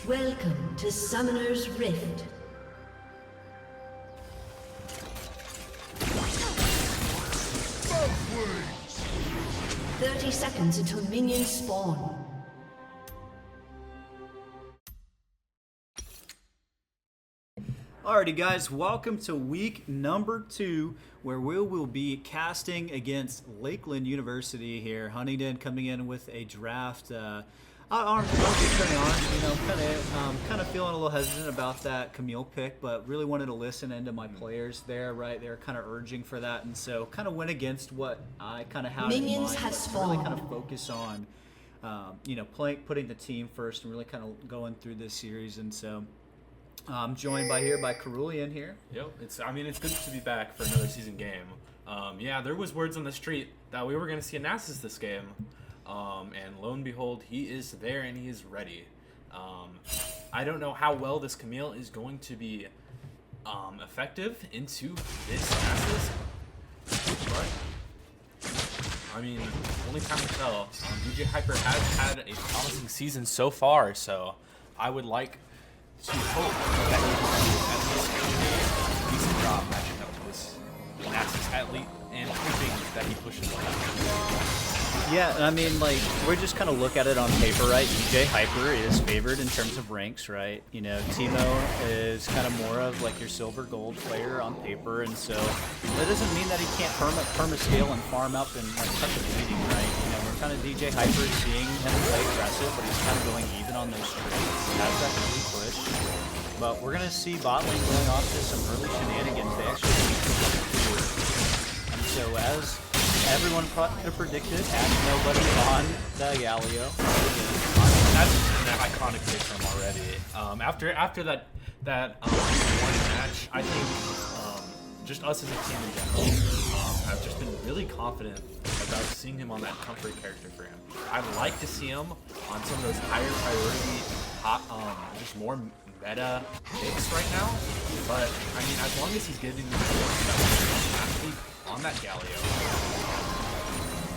Welcome to Summoner's Rift. Buzzwords. 30 seconds until minions spawn. Alrighty guys, welcome to week number 2 where we will be casting against Lakeland University here. Huntingdon coming in with a draft. I'll be pretty honest, kind of feeling a little hesitant about that Camille pick, but really wanted to listen into my players there, right? They were kind of urging for that, and so kind of went against what I kind of had Minions in mind. have To spawned. really kind of focus on, putting the team first and really kind of going through this series, and so I'm joined by Carulian here. Yep, it's good to be back for another season game. Yeah, there was words on the street that we were going to see a Nasus this game, and lo and behold, he is there and he is ready. I don't know how well this Camille is going to be effective into this Nasus, but I mean, only time will tell. DJ Hyper has had a promising season so far, so I would like to hope that he can at least do a decent job matching up to this Nasus athlete and hoping that he pushes on. Yeah, I mean, like, we're just kind of look at it on paper, right? DJ Hyper is favored in terms of ranks, right? You know, Timo is kind of more of like your silver gold player on paper, and so that doesn't mean that he can't perma-scale and farm up and like cut the bleeding, right? You know, we're kind of DJ Hyper seeing him play aggressive, but he's kind of going even on those trades. Has that early push. But we're going to see bot lane going off to some early shenanigans. They actually need to work through. And so as everyone could have predicted, nobody on the Galio. That's an iconic pick from already. After that one match, I think just us as a team in general, I've just been really confident about seeing him on that comfort character for him. I'd like to see him on some of those higher priority, just more meta picks right now. But I mean, as long as he's getting on that Galio,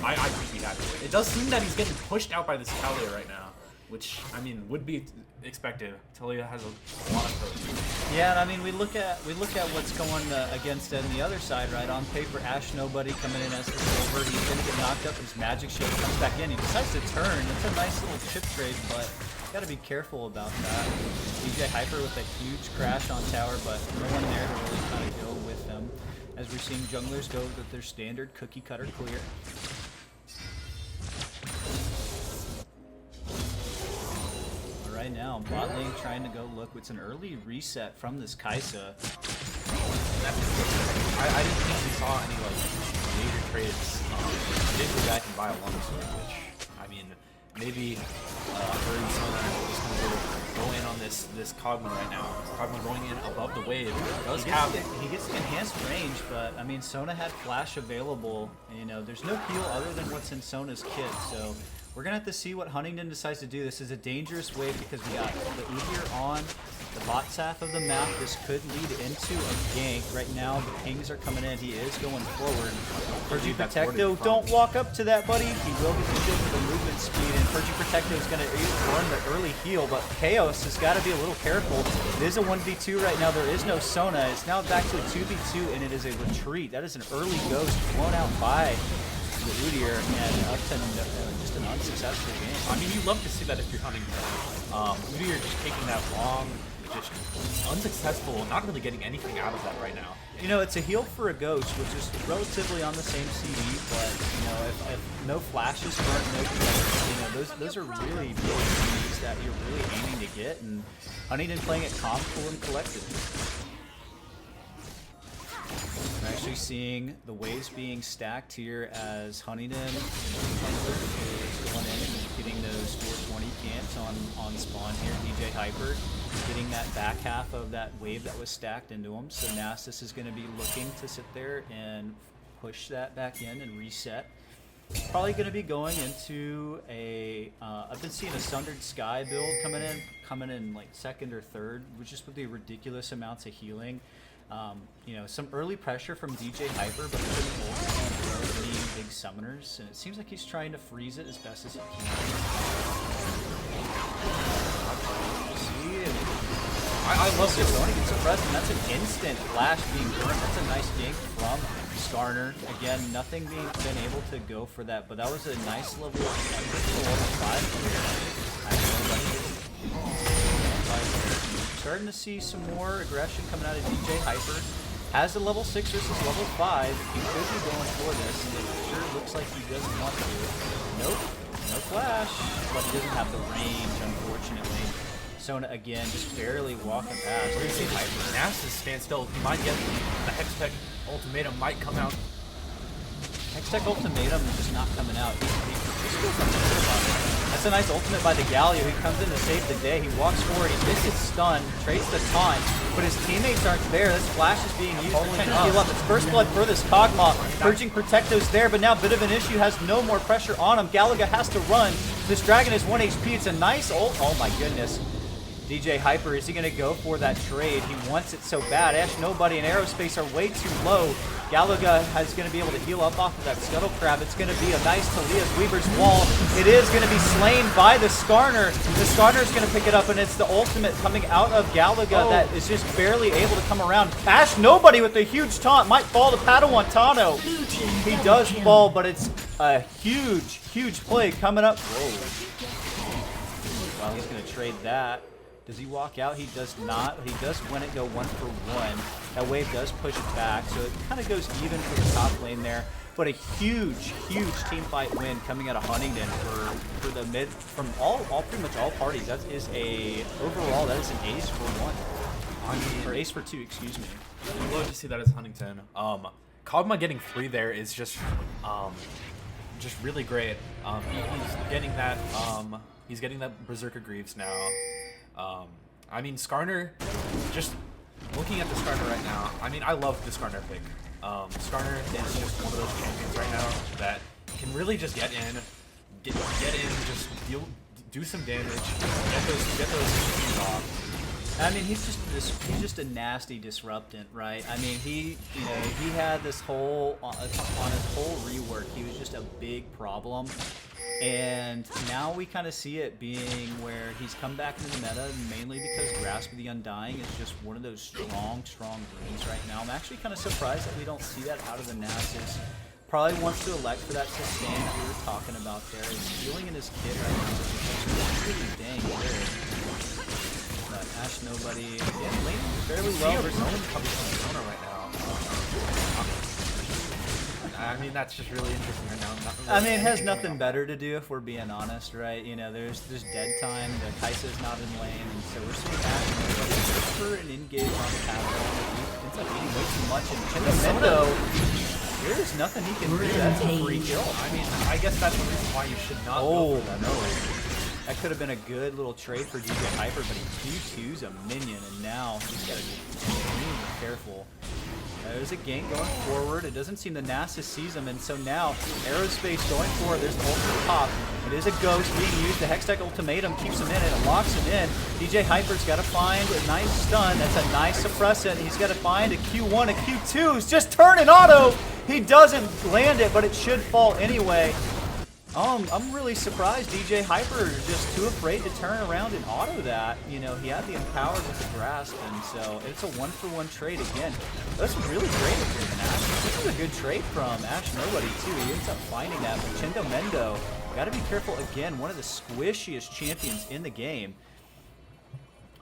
I could be happy with it. It does seem that he's getting pushed out by this Talia right now, which, I mean, would be expected. Talia has a lot of pros. Yeah, and I mean, we look at what's going against on the other side, right? On paper, Ash Nobody coming in as the silver. He's going to get knocked up. His magic shield comes back in. He decides to turn. It's a nice little chip trade, but got to be careful about that. DJ Hyper with a huge crash on tower, but no one there to really kind of go with them. As we're seeing junglers go with their standard cookie cutter clear. Right now, bot lane trying to go look. It's an early reset from this Kaisa. I didn't think we saw any like major trades. Maybe the guy can buy a longsword, which I mean, maybe Hurry Sona is going to go in on this Cogman right now. Cogman going in above the wave. He gets the enhanced range, but I mean, Sona had flash available. You know, there's no heal other than what's in Sona's kit, so we're gonna have to see what Huntingdon decides to do. This is a dangerous wave because we got the Udyr on the bot half of the map. This could lead into a gank. Right now, the pings are coming in. He is going forward. Pergy Protecto, don't walk up to that, buddy. He will get the shield for the movement speed, and Pergy Protecto is gonna earn the early heal, but Chaos has got to be a little careful. It is a 1v2 right now. There is no Sona. It's now back to a 2v2, and it is a retreat. That is an early ghost blown out by the Udyr, and up to just an unsuccessful game. I mean, you love to see that if you're hunting. Udyr just taking that long, just unsuccessful, not really getting anything out of that right now. You know, it's a heal for a ghost, which is relatively on the same CD, but you know, if no flashes burnt, no connections, you know, those are really big CDs that you're really aiming to get, and Huntingdon playing it calm, cool, and collected. We're actually seeing the waves being stacked here as Huntingdon is going in and getting those 420 camps on spawn here. DJ Hyper getting that back half of that wave that was stacked into him. So Nasus is going to be looking to sit there and push that back in and reset. Probably going to be going into a, I've been seeing a Sundered Sky build coming in like second or third, which is with the ridiculous amounts of healing. You know, some early pressure from DJ Hyper, but couldn't ultimately big summoners, and it seems like he's trying to freeze it as best as he can. I love this. Sony gets suppressed, and that's an instant flash being burned. That's a nice gank from Skarner. Again, nothing being been able to go for that, but that was a nice level of level 5. Starting to see some more aggression coming out of DJ Hyper. Has the level 6 versus level 5. He could be going for this, and it sure looks like he doesn't want to. Nope, no flash, but he doesn't have the range, unfortunately. Sona again, just barely walking past. We're gonna see Hyper. Nasus stand still. He might get the Hextech ultimatum might come out. Hextech ultimatum is just not coming out. That's a nice ultimate by the Galio. He comes in to save the day. He walks forward. He misses stun, trades the taunt, but his teammates aren't there. This flash is being used to kind of heal up. It's first blood for this Kog'Maw. Purging Protecto's there, but now a bit of an issue. Has no more pressure on him. Galaga has to run. This dragon is 1 HP. It's a nice ult. Oh my goodness. DJ Hyper, is he going to go for that trade? He wants it so bad. Ash, Nobody, and Aerospace are way too low. Galaga is going to be able to heal up off of that Scuttle Crab. It's going to be a nice Talia's Weaver's Wall. It is going to be slain by the Skarner. The Skarner is going to pick it up, and it's the ultimate coming out of Galaga that is just barely able to come around. Ash, Nobody with a huge taunt might fall to Padawan Tano. He does fall, but it's a huge, huge play coming up. Whoa. Well, he's going to trade that. Does he walk out? He does not. He does win it, go 1-for-1. That wave does push it back, so it kind of goes even for the top lane there. But a huge, huge team fight win coming out of Huntingdon for the mid, from pretty much all parties. That is overall, that is an ace for 1. Or ace for 2, excuse me. I'd love to see that as Huntington. Kog'Maw getting 3 there is just really great. He's getting that Berserker Greaves now. I mean, Skarner, just looking at the Skarner right now, I mean, I love the Skarner pick. Skarner is just one of those champions right now that can really just get in, just do some damage, get those CPs off. I mean, he's just a nasty disruptant, right? I mean, he had this whole on his whole rework, he was just a big problem. And now we kind of see it being where he's come back into the meta mainly because Grasp of the Undying is just one of those strong runes right now. I'm actually kind of surprised that we don't see that out of the Nasus. Probably wants to elect for that sustain that we were talking about there. His healing in his kit right now is pretty dang good. But Ash, Nobody, again, lane fairly well versus Sona right now. I mean, that's just really interesting right now. I mean, it has nothing better to do if we're being honest, right? You know, there's dead time, the Kai'Sa's not in lane, and so we're seeing Ash and Nobody just for an engage on the path. Ends up eating way too much, and Chinamendo, there's nothing he can do. That's a free kill. I mean, I guess that's the reason why you should not go for that. No. That could have been a good little trade for DJ Hyper, but he Q2's a minion, and now he's got to be extremely careful. There's a gank going forward. It doesn't seem the Nasus sees him, and so now Aerospace going forward. There's the ult for the top. It is a ghost being used. The Hextech ultimatum keeps him in, and it locks him in. DJ Hyper's got to find a nice stun. That's a nice suppressant. He's got to find a Q1, a Q2. He's just turning auto. He doesn't land it, but it should fall anyway. I'm really surprised DJ Hyper is just too afraid to turn around and auto that. You know, he had the empowered with the grasp, and so it's a 1-for-1 trade again. That's really great with Ash. This is a good trade from Ash Nobody too. He ends up finding that. But Chinamendo, gotta be careful again. One of the squishiest champions in the game.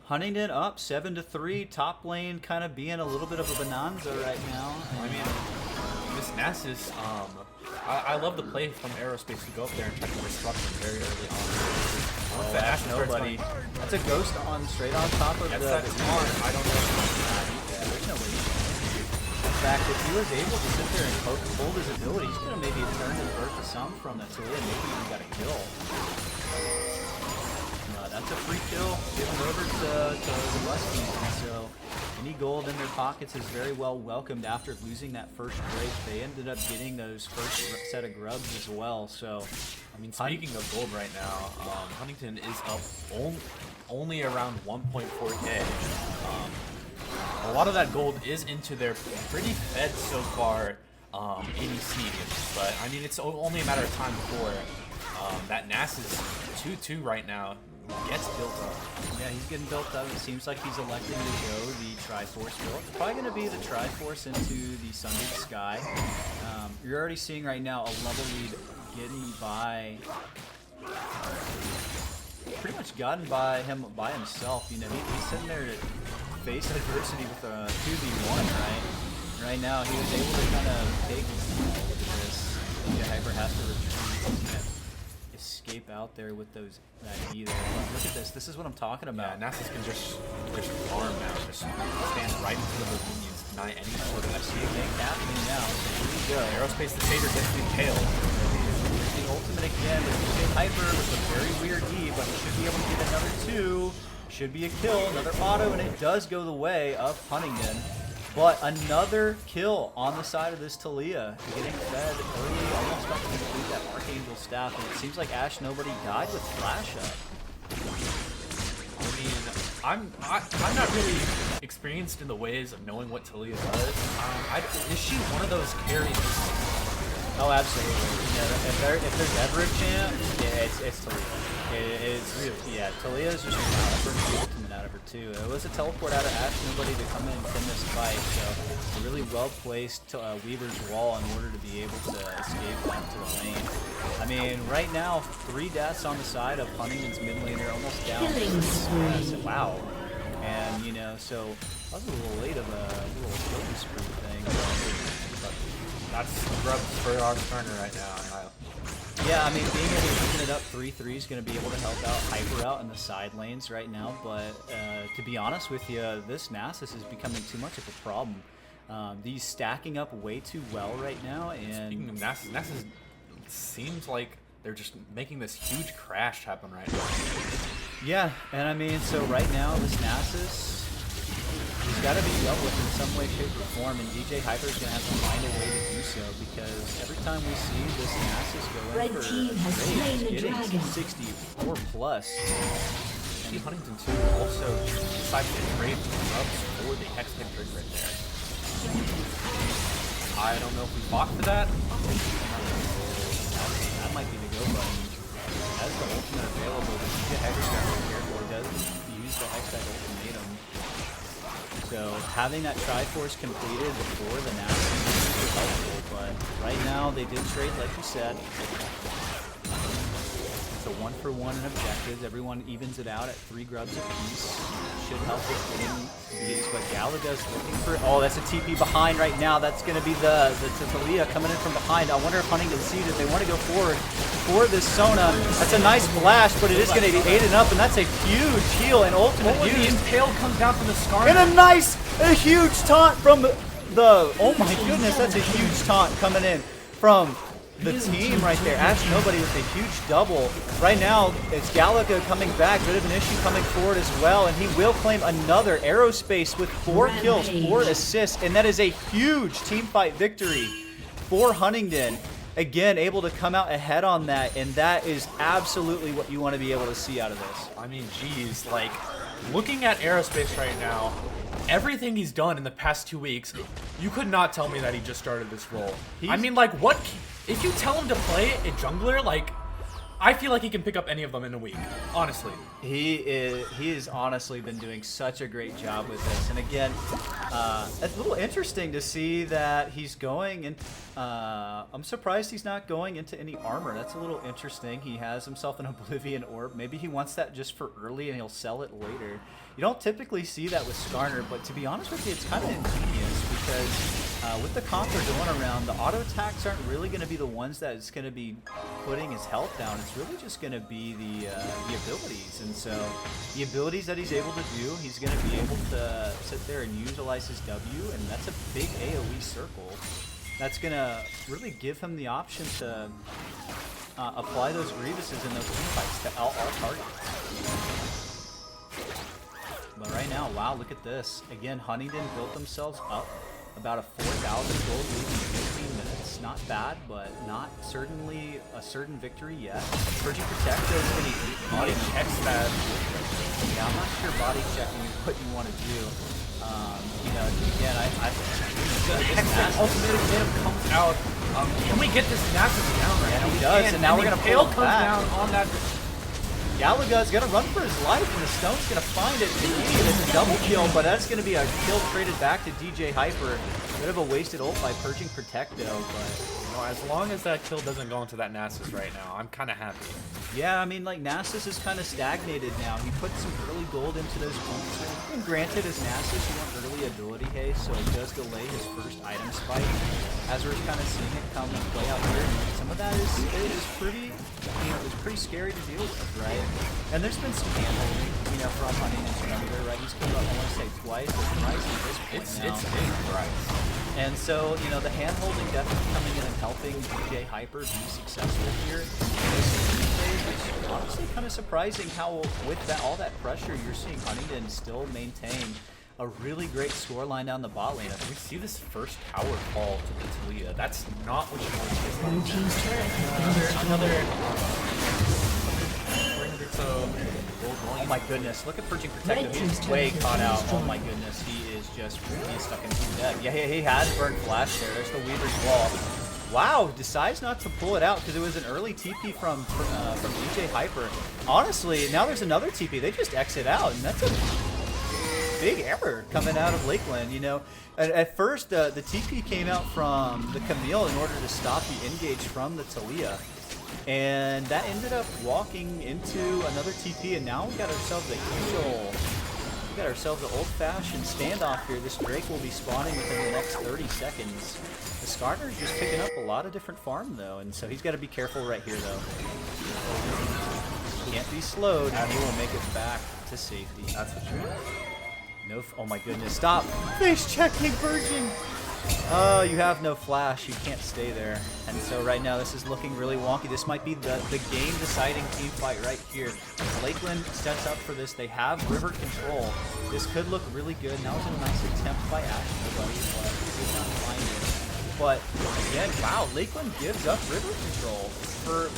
Huntingdon up 7-3. Top lane kind of being a little bit of a bonanza right now. I mean, this Nasus, I love the play from Aerospace to go up there and try to disrupt him very early on. Ash Nobody. That's a ghost on straight on top of the taunt. I don't know. Yeah, there's no way. In fact, if he was able to sit there and hold his ability, he's gonna maybe turn and burst the sound from that, so yeah, maybe even got a kill. That's a free kill given over to the Muskies, and so any gold in their pockets is very well welcomed after losing that first break. They ended up getting those first set of grubs as well. So, I mean, speaking of gold right now, Huntington is up only around 1.4k. A lot of that gold is into their pretty fed so far NECC. But I mean, it's only a matter of time before that Nasus 2-2 right now gets built up. Yeah, he's getting built up. It seems like he's electing to go the Triforce build. It's probably going to be the Triforce into the Sundered Sky. You're already seeing right now a level lead getting by, pretty much gotten by him by himself. You know, he's sitting there face adversity with a 2v1, right? Right now, he was able to kind of take this. Hyper has to retreat. Escape out there with that E there. Look at this. This is what I'm talking about. Yeah, Nasus can just farm now. Just stand right in front of the minions. Deny any sort of. I see a thing happening now. So here we go. Aerospace the Satyr gets impaled. The ultimate again with DJ Hyper with a very weird E, but he should be able to get another 2. Should be a kill, another auto, and it does go the way of Huntingdon. But another kill on the side of this Taliyah, getting fed early, almost about to complete that Archangel staff, and it seems like Ash Nobody died with Flash up. I mean, I'm not really experienced in the ways of knowing what Taliyah does. Is she one of those carries? Oh, absolutely. Yeah, if there's ever a champ, yeah, it's Taliyah. It's really, yeah, Taliyah is just an ultimate out of her too. It was a teleport out of Ash Nobody to come in and pin this fight, so a really well placed Weaver's wall in order to be able to escape back to the lane. I mean, right now, 3 deaths on the side of Huntingdon's mid laner, almost down. Wow. And you know, so that was a little late of a little killing spree thing. But that's grubs for our Turner right now. Yeah, I mean, being able to open it up 3-3 is going to be able to help out Hyper out in the side lanes right now, but to be honest with you, this Nasus is becoming too much of a problem. These stacking up way too well right now, and... Speaking of Nasus seems like they're just making this huge crash happen right now. Yeah, and I mean, so right now, this Nasus, he's got to be dealt with in some way, shape, or form, and DJ Hyper is going to have to find a way to do so, because every time we see this Nasus go in for rage, getting 64 plus. And Huntingdon too also decided to trade grubs for the Hextech trick right there. I don't know if we fought for that. That might be the go button. That's the ultimate available, but DJ Hyper's got to be careful. He does use the Hextech ultimatum. So having that Triforce completed before the Nasus is super helpful, but right now they did trade like you said. It's a 1-for-1 in objectives. Everyone evens it out at 3 grubs apiece. Should help with getting these, but Galaga's looking for... Oh, that's a TP behind right now. That's going to be the Taliyah coming in from behind. I wonder if Huntingdon sees it. They want to go forward for this Sona. That's a nice flash, but it is going to be aided up, and that's a huge heal and ultimate use. The impale comes down from the scar. And a huge taunt from the... Oh my goodness, that's a huge taunt coming in from the team right there. Ash Nobody with a huge double. Right now, it's Galaga coming back. Bit of an issue coming forward as well, and he will claim another Aerospace with 4 kills, 4 assists, and that is a huge team fight victory for Huntingdon. Again, able to come out ahead on that, and that is absolutely what you want to be able to see out of this. I mean, geez, like, looking at Aerospace right now, everything he's done in the past 2 weeks, you could not tell me that he just started this role. I mean, like, what... If you tell him to play a jungler, like, I feel like he can pick up any of them in a week, honestly. He has honestly been doing such a great job with this. And again, it's a little interesting to see that he's going in. I'm surprised he's not going into any armor. That's a little interesting. He has himself an Oblivion Orb. Maybe he wants that just for early and he'll sell it later. You don't typically see that with Skarner, but to be honest with you, it's kind of ingenious because with the Conqueror going around, the auto attacks aren't really going to be the ones that is going to be putting his health down. It's really just going to be the abilities. And so the abilities that he's able to do, he's going to be able to sit there and utilize his W, and that's a big AoE circle. That's going to really give him the option to apply those Grievuses in those teamfights to all targets. But right now, wow, look at this. Again, Huntingdon built themselves up about a 4,000 gold lead in 15 minutes. Not bad, but not certainly a certain victory yet. Purgy Protecto is going to eat body checks that. Yeah, I'm not sure body checking is what you want to do. You know, again, Excellent ultimate him comes out. Can we get this Nasus down right now? Yeah, he does, and now we're gonna Pale pull him comes back. down on that. Galaga's gonna run for his life, and the Stone's gonna find it. It's a double kill, but that's gonna be a kill traded back to DJ Hyper. Bit of a wasted ult by purging Protecto, but You know, as long as that kill doesn't go into that Nasus right now, I'm kind of happy. yeah, I mean, like, Nasus is kind of stagnated now. He put some early gold into those points. And granted, as Nasus, you want early ability haste, so it does delay his first item spike. As we're kind of seeing it come and play out here, some of that is pretty, you know, it's pretty scary to deal with, right? And there's been some handholding, you know, from Huntingdon's perimeter, right? He's killed up, I want to say, twice or thrice at this point now. It's big, right? And so, you know, the hand-holding definitely coming in and helping DJ Hyper be successful here. It's honestly kind of surprising how, with that all that pressure, you're seeing Huntingdon still maintain a really great scoreline down the bot lane. We see this first tower fall to the Talia. That's not what you want to see. Blue team's turret. Another Oh my goodness, look at Purging Red Protective. team's He's way turret caught has out. been Oh my destroyed. goodness, he is just really stuck in team dead. Yeah, he has burned Flash there. There's the Weaver's Wall. Wow, decides not to pull it out because it was an early TP from DJ Hyper. Honestly, now there's another TP. They just exit out, and that's a big error coming out of Lakeland. You know, at first the TP came out from the Camille in order to stop the engage from the Talia. And that ended up walking into another TP, and now we got ourselves a old-fashioned standoff here. This Drake will be spawning within the next 30 seconds. The Skarner's just picking up a lot of different farm though, and so he's got to be careful right here though. Can't be slowed, and he will make it back to safety. That's what you want. No, oh my goodness, stop! Face checking Virgin! Oh, you have no flash, you can't stay there. And so right now this is looking really wonky. This might be the game-deciding team fight right here. As Lakeland sets up for this, they have river control. This could look really good. Now it's a nice attempt by Ash, nobody, but he did not find it. But again, wow, Lakeland gives up river control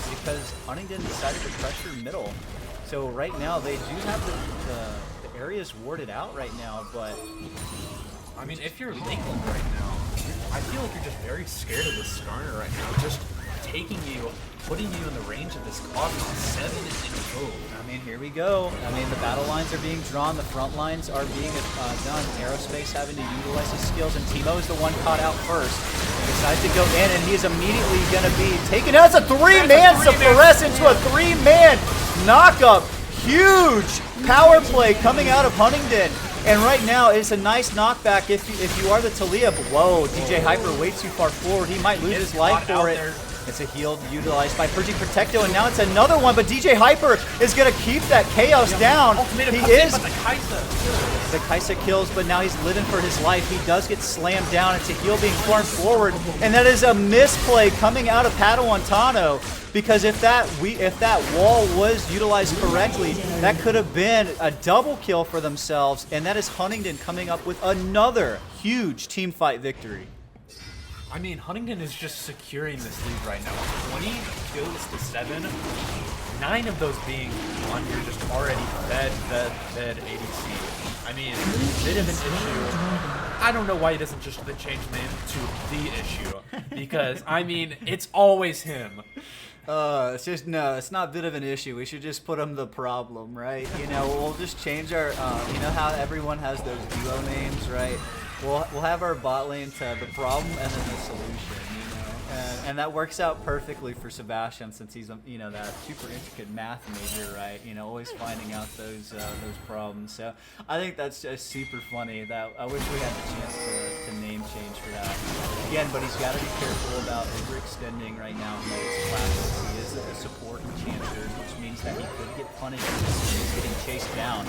because Huntingdon decided to pressure middle. So right now they do have the areas warded out right now, but I mean, if you're Lakeland right now, I feel like you're just very scared of the Skarner right now. Just taking you, putting you in the range of this Cosmos 7 in code. I mean, here we go. I mean, the battle lines are being drawn, the front lines are being done. Aerospace having to utilize his skills, and Timo is the one caught out first. He decides to go in, and he is immediately going to be taken out as a three-man suppress into a three-man knockup. Huge power play coming out of Huntingdon. And right now, it's a nice knockback if you are the Talia. But whoa, DJ Hyper way too far forward. He might lose his life for it. It's a heal utilized by Purging Protecto, and now it's another one. But DJ Hyper is going to keep that chaos down. He is. The Kaisa kills, but now he's living for his life. He does get slammed down. It's a heal being farmed forward, and that is a misplay coming out of Padawan. Because if that wall was utilized correctly, that could have been a double kill for themselves, and that is Huntingdon coming up with another huge team fight victory. I mean, Huntingdon is just securing this lead right now. 20 kills to 7. 9 of those being on your just already fed ADC. I mean, bit of an issue. I don't know why he doesn't just change the name to The Issue. Because, I mean, it's always him. It's just, no, it's not a bit of an issue. We should just put him the problem, right? You know, we'll just change our, you know how everyone has those duo names, right? We'll have our bot lane to the problem and then the solution, you know? And that works out perfectly for Sebastian since he's, you know, that super intricate math major, right? You know, always finding out those problems. So I think that's just super funny. That I wish we had the chance to name change for that. Again, but he's got to be careful about overextending right now. His classes. He is a support enchanter, which means that he could get punished if he's getting chased down.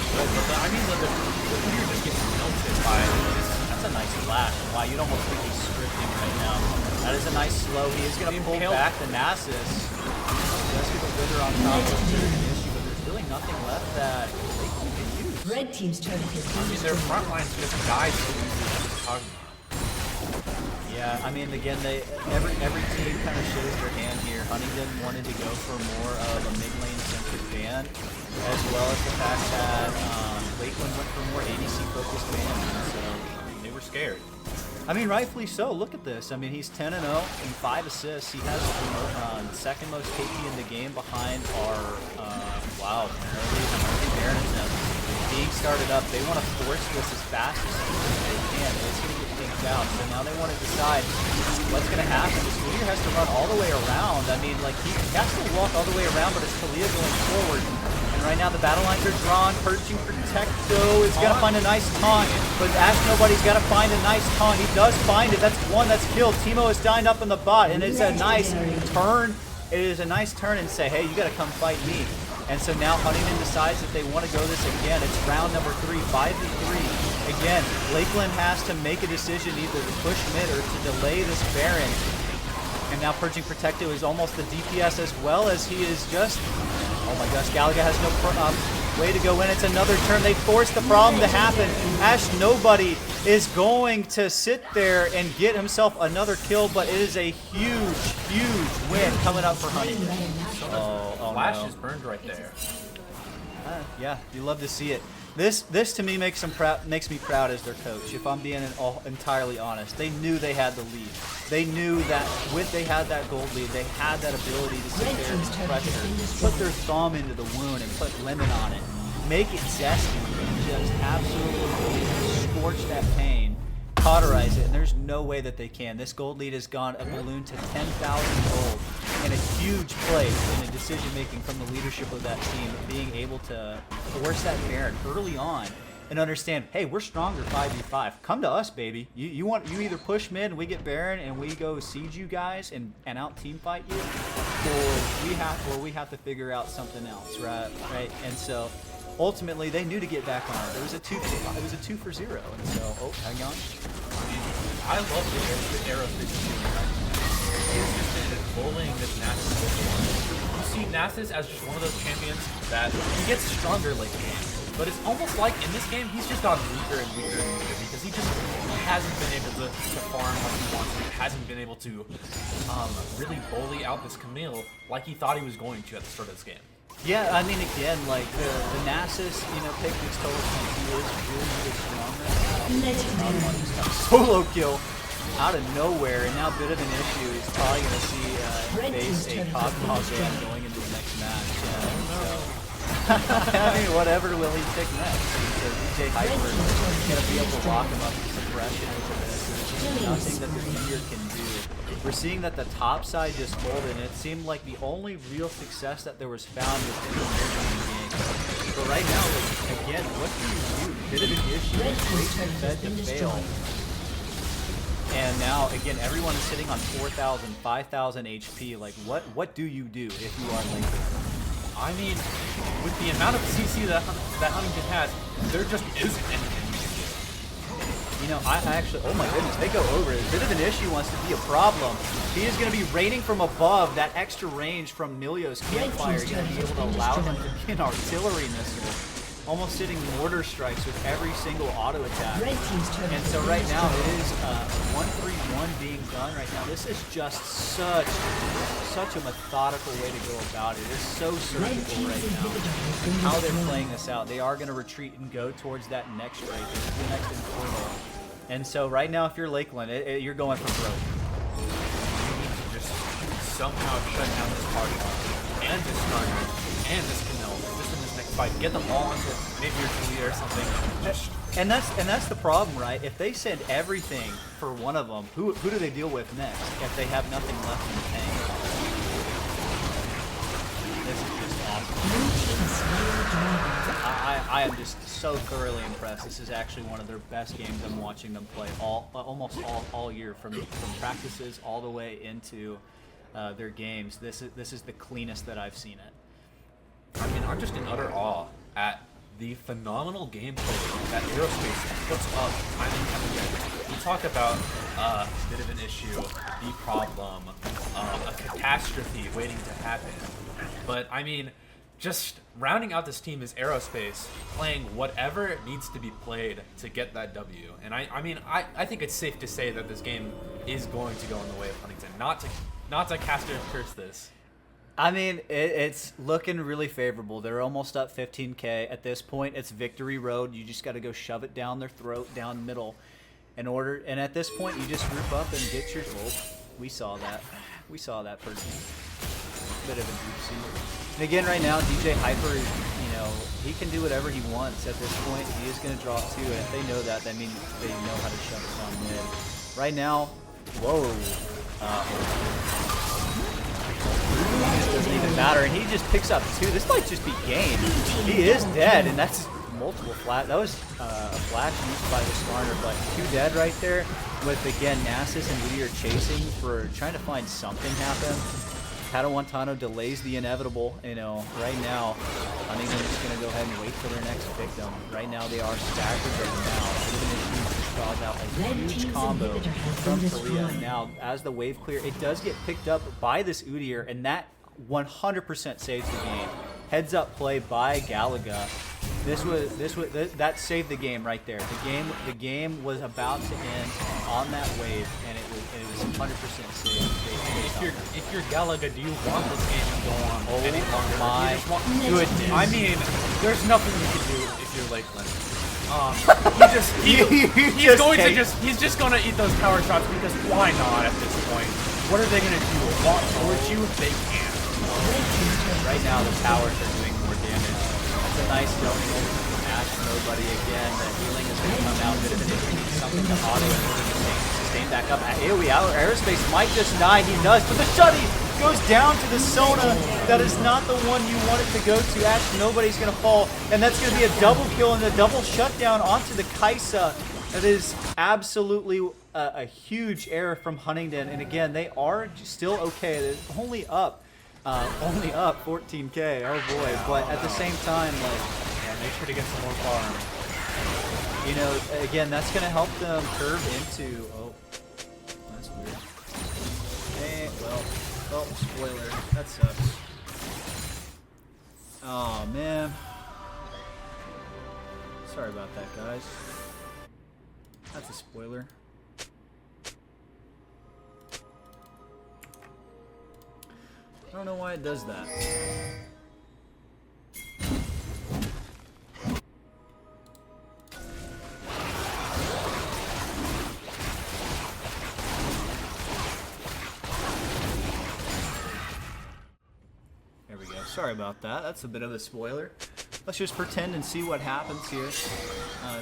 I mean, the computer just gets melted by this. That's a nice flash. Wow, you'd almost think he's scripting right now. That is a nice slow. He is going to pull back the Nasus. Does get the Wither on top of the issue, but there's really nothing left that they can use. Red team's turret has I been mean, their destroyed. front lines just died so easily. Yeah, I mean, again, every team kind of shows their hand here. Huntingdon wanted to go for more of a mid lane centric ban, as well as the fact that Lakeland went for more ADC-focused bans, so They were scared. I mean, rightfully so. Look at this. I mean, he's 10-0 and 5 assists. He has the second most KP in the game behind our, wow, early Baron being started up. They want to force this as fast as they can. It's going to get kicked out. So now they want to decide what's going to happen. This Meteor has to run all the way around. I mean, like, he has to walk all the way around, but it's Kalia going forward. And right now the battle lines are drawn. Purging Protecto is going to find a nice taunt, but Ash Nobody's got to find a nice taunt. He does find it. That's one that's killed. Teemo is dying up in the bot, and it's a nice turn. It is a nice turn and say, hey, you got to come fight me. And so now Huntingdon decides that they want to go this again. It's round number 3, 5-3. Again, Lakeland has to make a decision either to push mid or to delay this Baron. And now Purging Protecto is almost the DPS as well as he is just... Oh my gosh, Galaga has no way to go in. It's another turn. They forced the problem to happen. Ash Nobody is going to sit there and get himself another kill, but it is a huge, huge win coming up for Huntingdon. Oh Flash no. is burned right there. Yeah, you love to see it. This to me makes me proud as their coach. If I'm being entirely honest, they knew they had the lead. They knew that they had that gold lead, they had that ability to sit there and pressure, put their thumb into the wound and put lemon on it, make it zesty, and just absolutely scorch that pain, cauterize it, and there's no way that they can. This gold lead has gone a balloon to 10,000 gold, and a huge play in the decision making from the leadership of that team, being able to force that Baron early on and understand, hey, we're stronger 5v5. Come to us, baby. You either push mid and we get Baron and we go siege you guys and out team fight you, or we have to figure out something else, right? And so ultimately they knew to get back on it. It was a 2 for 0, and so hang on. I love the arrow that he's doing right now. He's just been bullying this Nasus Pokemon. You see Nasus as just one of those champions that he gets stronger late game. But it's almost like in this game he's just gotten weaker and weaker and weaker because he hasn't been able to farm like he wants to. He hasn't been able to really bully out this Camille like he thought he was going to at the start of this game. Yeah, I mean, again, like the Nasus, pick these total points. He is really strong. Solo kill out of nowhere, and now a bit of an issue. He's probably going to see face a Cosmo ban going into the next match. I mean, whatever will he pick next? So DJ Hyper is going to be able to lock him up with suppression into this. There's nothing that the Meteor can do. We're seeing that the top side just folded, and it seemed like the only real success that there was found was in the game. But right now, again, what do you do? Bit of an issue. Wait for Fed to fail. And now, again, everyone is sitting on 4,000, 5,000 HP. Like, what do you do if you are Lakeland? I mean, with the amount of CC that Huntingdon has, there just isn't anything you can do. I actually, oh my goodness, they go over it. A bit of an issue wants to be a problem. He is going to be raining from above. That extra range from Milio's campfire is going to be able to allow him to be an artillery missile. Almost hitting mortar strikes with every single auto attack. And so right now it is 1-3-1 being done right now. This is just such a methodical way to go about it. It's so surgical right now. And how they're playing this out. They are going to retreat and go towards that next strike, the next Inferno. And so right now, if you're Lakeland, you're going for broke. You need to just somehow shut down this party and this Skarner and this Camille. Fight. Get them all into maybe your Julia or something. And that's the problem, right? If they send everything for one of them, who do they deal with next? If they have nothing left in the tank, this is just awesome. I am just so thoroughly impressed. This is actually one of their best games. I'm watching them play almost all year, from practices all the way into their games. This is the cleanest that I've seen it. I mean, I'm just in utter awe at the phenomenal gameplay that Aerospace puts up time and time again. We talk about a bit of an issue, the problem, a catastrophe waiting to happen. But I mean, just rounding out this team is Aerospace playing whatever needs to be played to get that W. And I mean, I think it's safe to say that this game is going to go in the way of Huntingdon. Not to cast or curse this. I mean, it's looking really favorable. They're almost up 15K. At this point, it's victory road. You just got to go shove it down their throat, down middle. And at this point, you just group up and get your goal. We saw that. We saw that for a bit of a oopsie. And again, right now, DJ Hyper, you know, he can do whatever he wants. At this point, he is going to draw 2, and if they know that, that means they know how to shut it down mid. Right now, whoa. This doesn't even matter, and he just picks up 2. This might just be game. He is dead, and that's multiple flash. That was a flash used by the starter, but 2 dead right there. With again Nasus and Udyr chasing for trying to find something happen. Padawantano delays the inevitable. You know, right now, Huntingdon is going to go ahead and wait for their next victim. Right now, they are staggered right now. Draws out a huge combo from Korea. Now, as the wave clear, it does get picked up by this Udyr, and that 100% saves the game. Heads up play by Galaga. That saved the game right there. The game was about to end on that wave, and it was 100% saved. If you're Galaga, do you want this game to go on any longer? My goodness! I mean, there's nothing you can do if you're Lakeland. He's just gonna eat those power shots because why not at this point? What are they gonna do? Walk towards you if they can? Right now, the towers are doing more damage. That's a nice zoning over from Ash. Nobody again. The healing is going to come out. Bit of an injury. Something to auto in order to sustain back up. AoE out. Aerospace might just die. He does. But the Shuddy goes down to the Sona. That is not the one you want it to go to. Ash, nobody's going to fall. And that's going to be a double kill and a double shutdown onto the Kaisa. That is absolutely a huge error from Huntingdon. And again, they are still okay. They're only up 14K, oh boy, but at the same time, like, yeah, make sure to get some more farm. You know, again, that's going to help them curve into, oh, that's weird. Hey, well, spoiler, that sucks. Oh, man. Sorry about that, guys. That's a spoiler. I don't know why it does that. There we go. Sorry about that. That's a bit of a spoiler. Let's just pretend and see what happens here.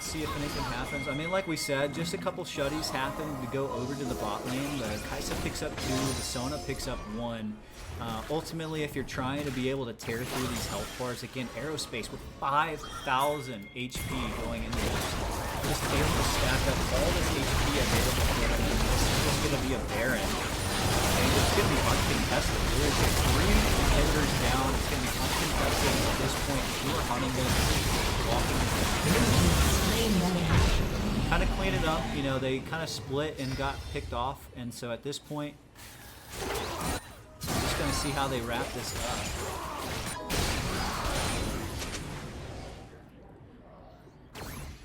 See if anything happens. I mean, like we said, just a couple shutties happen to go over to the bot lane. The Kaisa picks up 2, the Sona picks up 1. Ultimately, if you're trying to be able to tear through these health bars, again, Aerospace with 5,000 HP going into this, just able to stack up all this HP available for them. This is just going to be a Baron. And it's going to be uncontested. There's 3 inhibitors down. It's going to be uncontested at this point. If you are Huntingdon walking kind of clean it up. You know, they kind of split and got picked off. And so at this point, we're just going to see how they wrap this up.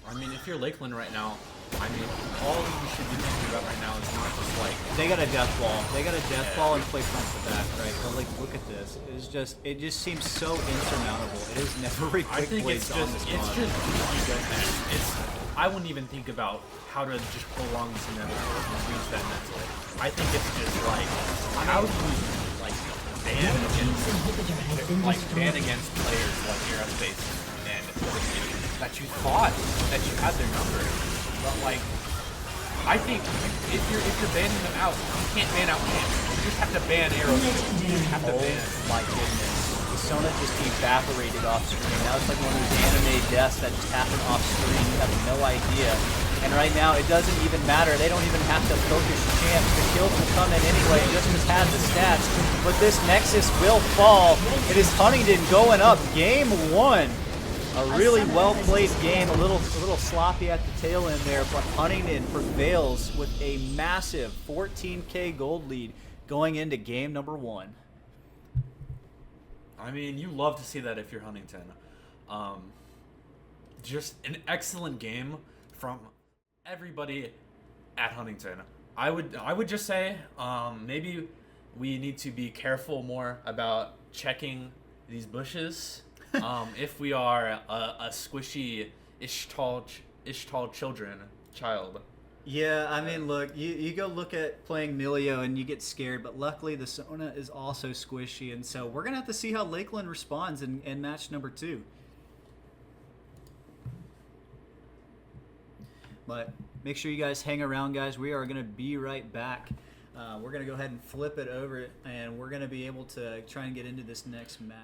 I mean, if you're Lakeland right now, I mean, all you should be thinking about right now is not just like... They got a death ball. They got a death ball and play front to back, right? But like, look at this. It just seems so insurmountable. It is never a quick place on this I wouldn't even think about how to just prolong this inevitable and use that mentally. I think it's just like, how do you like ban against players like Aerospace and that you thought that you had their number, but like, I think if you're banning them out, you can't ban out him. You just have to ban Aerospace. You just have to ban. My goodness. Sona just evaporated off screen. That was like one of those anime deaths that just happened off screen. You have no idea. And right now, it doesn't even matter. They don't even have to focus champ. The kills will come in anyway, just as has the stats. But this Nexus will fall. It is Huntingdon going up. Game 1. A really well-played game. A little sloppy at the tail end there, but Huntingdon prevails with a massive 14K gold lead going into game number 1. I mean, you love to see that if you're Huntingdon. Just an excellent game from everybody at Huntingdon. I would just say maybe we need to be careful more about checking these bushes. If we are a squishy Ishtal child. Yeah, I mean, look, you go look at playing Milio and you get scared, but luckily the Sona is also squishy, and so we're going to have to see how Lakeland responds in match number 2. But make sure you guys hang around, guys. We are going to be right back. We're going to go ahead and flip it over, and we're going to be able to try and get into this next match.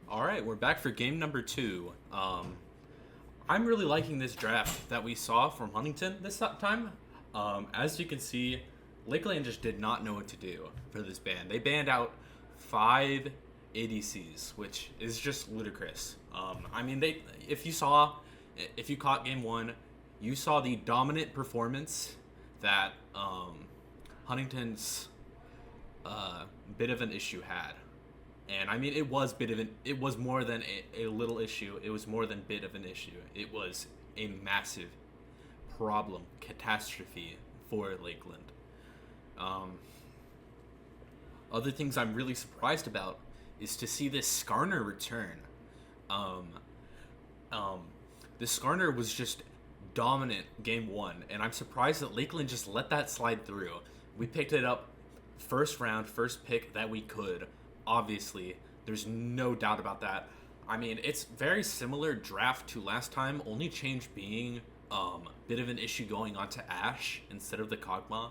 All right, we're back for game number 2. I'm really liking this draft that we saw from Huntington this time. As you can see, Lakeland just did not know what to do for this ban. They banned out 5 ADCs, which is just ludicrous. I mean, if you caught game 1, you saw the dominant performance that Huntington's bit of an issue had. And I mean, it was more than a little issue. It was more than bit of an issue. It was a massive problem, catastrophe for Lakeland. Other things I'm really surprised about is to see this Skarner return. This Skarner was just dominant game 1, and I'm surprised that Lakeland just let that slide through. We picked it up first round, first pick that we could. Obviously, there's no doubt about that. I mean, it's very similar draft to last time, only change being a bit of an issue going on to Ashe instead of the Kog'Maw.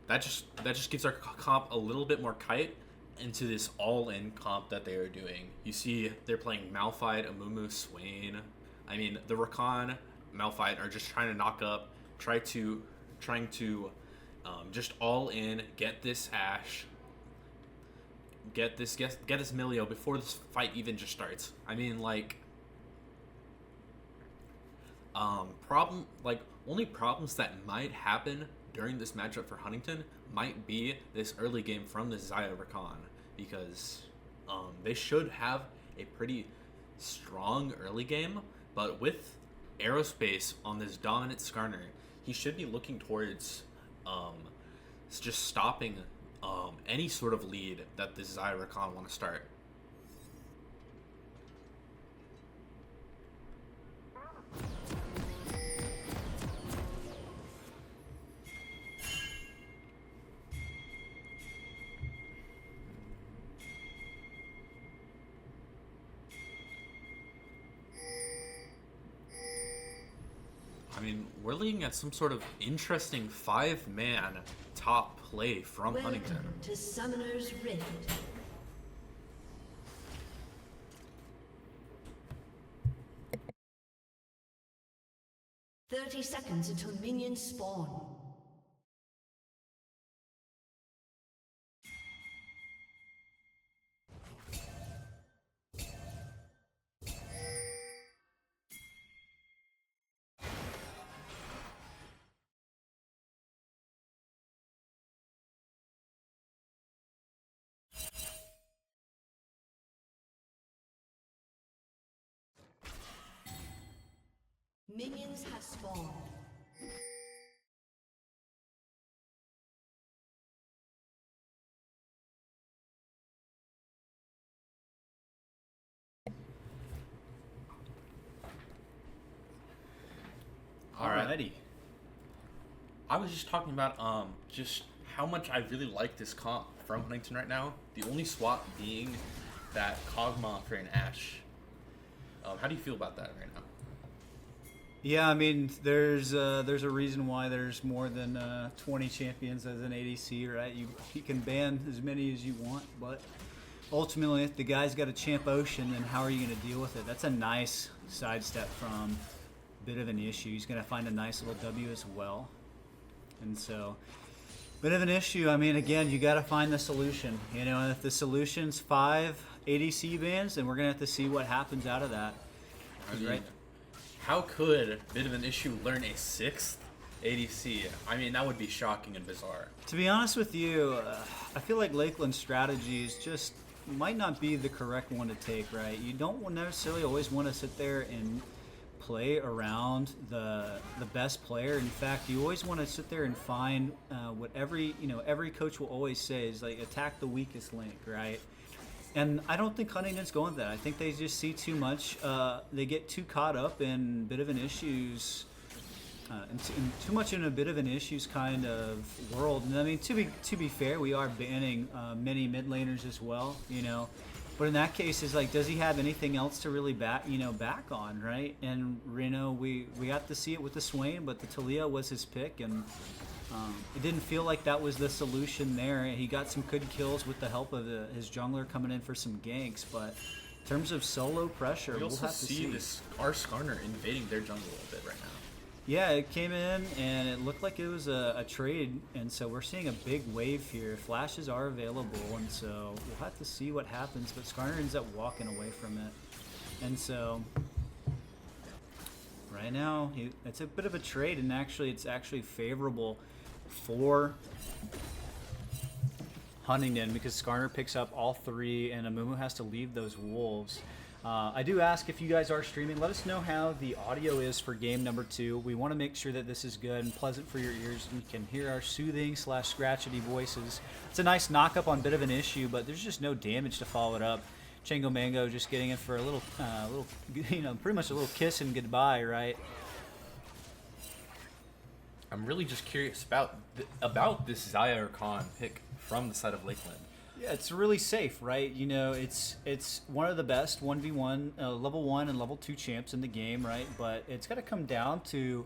That just gives our comp a little bit more kite into this all-in comp that they are doing. You see they're playing Malphite, Amumu, Swain. I mean, the Rakan, Malphite are just trying to knock up, trying to just all in, get this Ashe, get this Milio before this fight even just starts. I mean, like, only problems that might happen during this matchup for Huntington might be this early game from the Xayah Rakan, because they should have a pretty strong early game, but with Aerospace on this dominant Skarner, he should be looking towards just stopping any sort of lead that the Xayah Rakan want to start. I mean, we're looking at some sort of interesting 5-man top play from Huntington. Welcome to Summoner's Rift. "30 seconds until minions spawn." Minions have spawned. Alrighty. I was just talking about just how much I really like this comp from Huntington right now. The only swap being that Kog'Maw for an Ashe. How do you feel about that right now? Yeah, I mean, there's a reason why there's more than 20 champions as an ADC, right? You can ban as many as you want, but ultimately, if the guy's got a champ Ocean, then how are you going to deal with it? That's a nice sidestep from a bit of an issue. He's going to find a nice little W as well. And so, bit of an issue. I mean, again, you got to find the solution. You know, and if the solution's 5 ADC bans, then we're going to have to see what happens out of that. I mean, right? How could Bit of an Issue learn a 6th ADC? I mean, that would be shocking and bizarre. To be honest with you, I feel like Lakeland's strategy is just might not be the correct one to take, right? You don't necessarily always want to sit there and play around the best player. In fact, you always want to sit there and find what every coach will always say is like attack the weakest link, right? And I don't think Huntington's going with that. I think they just see too much. They get too caught up in bit of an issues, and too much in a bit of an issues kind of world. And I mean, to be fair, we are banning many mid laners as well. You know, But in that case, is like, does he have anything else to really back on, right? And we got to see it with the Swain, but the Talia was his pick, and it didn't feel like that was the solution there. He got some good kills with the help of his jungler coming in for some ganks, but in terms of solo pressure, we'll have to see. This our Skarner invading their jungle a little bit right now. Yeah, it came in, and it looked like it was a trade, and so we're seeing a big wave here. Flashes are available, and so we'll have to see what happens, but Skarner ends up walking away from it. And so right now, it's a bit of a trade, and actually it's actually favorable for Huntingdon because Skarner picks up all 3, and Amumu has to leave those wolves. I do ask if you guys are streaming, let us know how the audio is for game number 2. We want to make sure that this is good and pleasant for your ears. You can hear our soothing / scratchety voices. It's a nice knock up on a bit of an issue, but there's just no damage to follow it up. Chango Mango just getting in for a little, pretty much a little kiss and goodbye, right? I'm really just curious about this Zaya or Khan pick from the side of Lakeland. Yeah, it's really safe, right? It's one of the best 1v1, level 1 and level 2 champs in the game, right? But it's got to come down to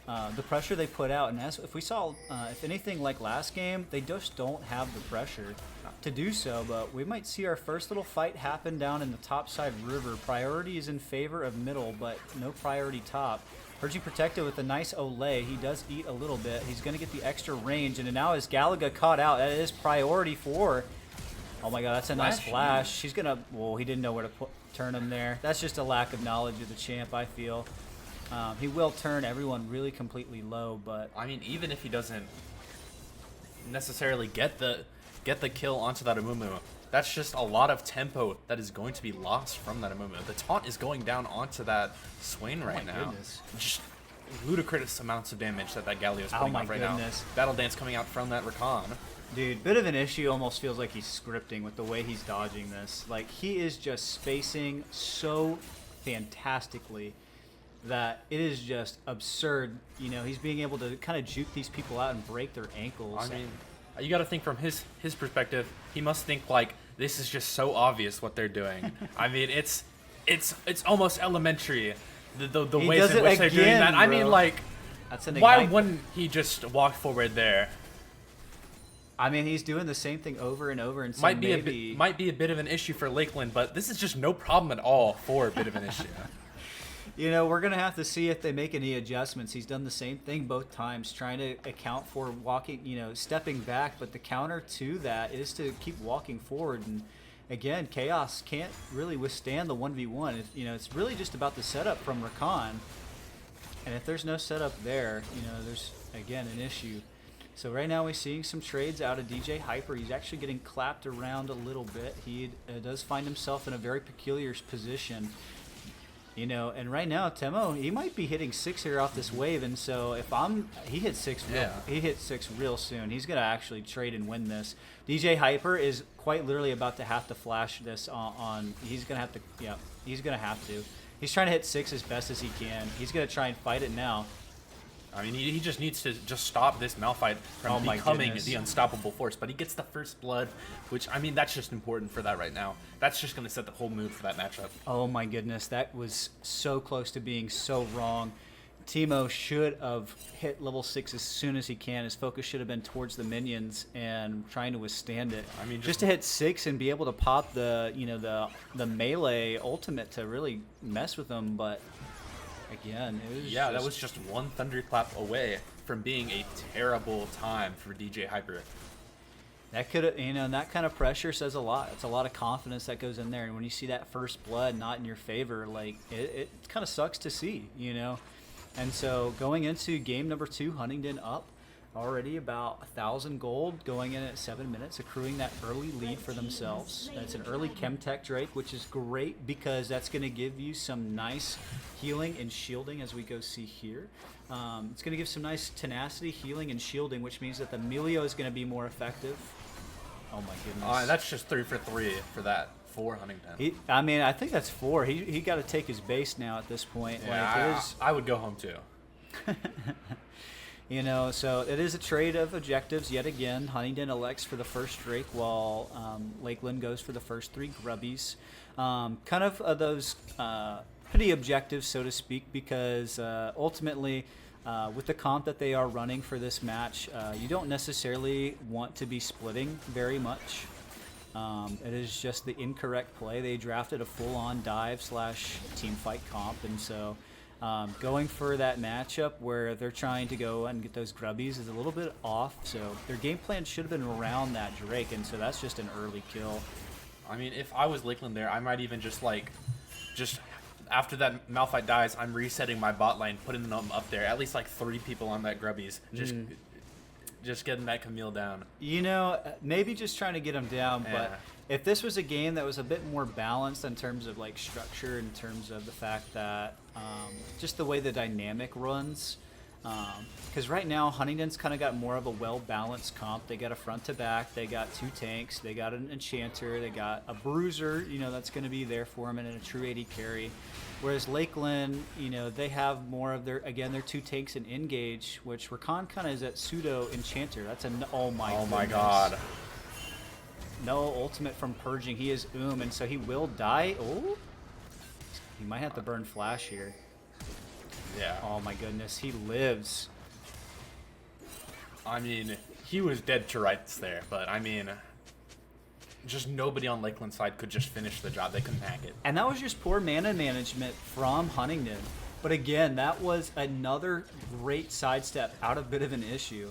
the pressure they put out. And if we saw, if anything like last game, they just don't have the pressure to do so. But we might see our first little fight happen down in the top side river. Priority is in favor of middle, but no priority top. Purging Protected with a nice Olay. He does eat a little bit. He's going to get the extra range. And now as Galaga caught out, that is priority for... Oh my god, that's a nice flash. She's going to... Well, he didn't know where to turn him there. That's just a lack of knowledge of the champ, I feel. He will turn everyone really completely low, but... I mean, even if he doesn't necessarily get the kill onto that Amumu, that's just a lot of tempo that is going to be lost from that Amumu. The taunt is going down onto that Swain right now. Goodness. Just ludicrous amounts of damage that Galio is putting up right now. Battle Dance coming out from that Rakan. Dude, bit of an issue. Almost feels like he's scripting with the way he's dodging this. Like, he is just spacing so fantastically that it is just absurd. He's being able to kind of juke these people out and break their ankles. I mean, you got to think from his perspective. He must think like, this is just so obvious what they're doing. I mean, it's almost elementary the ways in which they're doing that. Bro. I mean, like, why wouldn't he just walk forward there? I mean, he's doing the same thing over and over, and so might be a bit of an issue for Lakeland, but this is just no problem at all for a bit of an issue. We're going to have to see if they make any adjustments. He's done the same thing both times, trying to account for walking, stepping back. But the counter to that is to keep walking forward. And again, Chaos can't really withstand the 1v1. It's really just about the setup from Rakan. And if there's no setup there, there's, again, an issue. So right now we're seeing some trades out of DJ Hyper. He's actually getting clapped around a little bit. He does find himself in a very peculiar position. And right now Temo, he might be hitting 6 here off this wave, and so he hits 6 real soon. He's gonna actually trade and win this. DJ Hyper is quite literally about to have to flash this on. He's gonna have to. Yeah, he's gonna have to. He's trying to hit 6 as best as he can. He's gonna try and fight it now. I mean, he just needs to just stop this Malphite from becoming the unstoppable force. But he gets the first blood, which, I mean, that's just important for that right now. That's just going to set the whole mood for that matchup. Oh my goodness, that was so close to being so wrong. Teemo should have hit level 6 as soon as he can. His focus should have been towards the minions and trying to withstand it. I mean, just to hit 6 and be able to pop the melee ultimate to really mess with them, but... Again, it was that was just one thunderclap away from being a terrible time for DJ Hyper. That could have, and that kind of pressure says a lot. It's a lot of confidence that goes in there, and when you see that first blood not in your favor, like it kind of sucks to see, And so going into game number 2, Huntingdon up already about 1,000 gold, going in at 7 minutes, accruing that early lead for themselves. That's an early Chemtech Drake, which is great because that's going to give you some nice healing and shielding as we go see here. It's going to give some nice tenacity, healing, and shielding, which means that the Melio is going to be more effective. Oh my goodness. That's just 3 for 3 for that. 4 Huntingdon. I think that's 4. He got to take his base now at this point. Yeah, I would go home too. You know, so it is a trade of objectives yet again. Huntingdon elects for the first Drake, while Lakeland goes for the first 3 Grubbies. Kind of those pretty objectives, so to speak, because ultimately, with the comp that they are running for this match, you don't necessarily want to be splitting very much. It is just the incorrect play. They drafted a full-on dive / team fight comp, and so going for that matchup where they're trying to go and get those Grubbies is a little bit off. So their game plan should have been around that Drake, and so that's just an early kill. I mean, if I was Lakeland there, I might even just after that Malphite dies, I'm resetting my bot lane, putting them up there. At least like 3 people on that Grubbies. Just getting that Camille down. You know, maybe just trying to get him down, but if this was a game that was a bit more balanced in terms of like structure, in terms of the fact that just the way the dynamic runs, because right now Huntingdon's kind of got more of a well-balanced comp. They got a front to back, they got 2 tanks, they got an enchanter, they got a bruiser, you know, that's going to be there for them, and a true AD carry. Whereas Lakeland, you know, they have more of their 2 tanks and engage, which Rakan kind of is at pseudo enchanter. That's oh my god. No ultimate from purging. He is and so he will die. Oh, he might have to burn flash here. Yeah. Oh my goodness, he lives. I mean, he was dead to rights there, but I mean, just nobody on Lakeland's side could just finish the job. They couldn't hack it. And that was just poor mana management from Huntingdon. But again, that was another great sidestep out of a bit of an issue.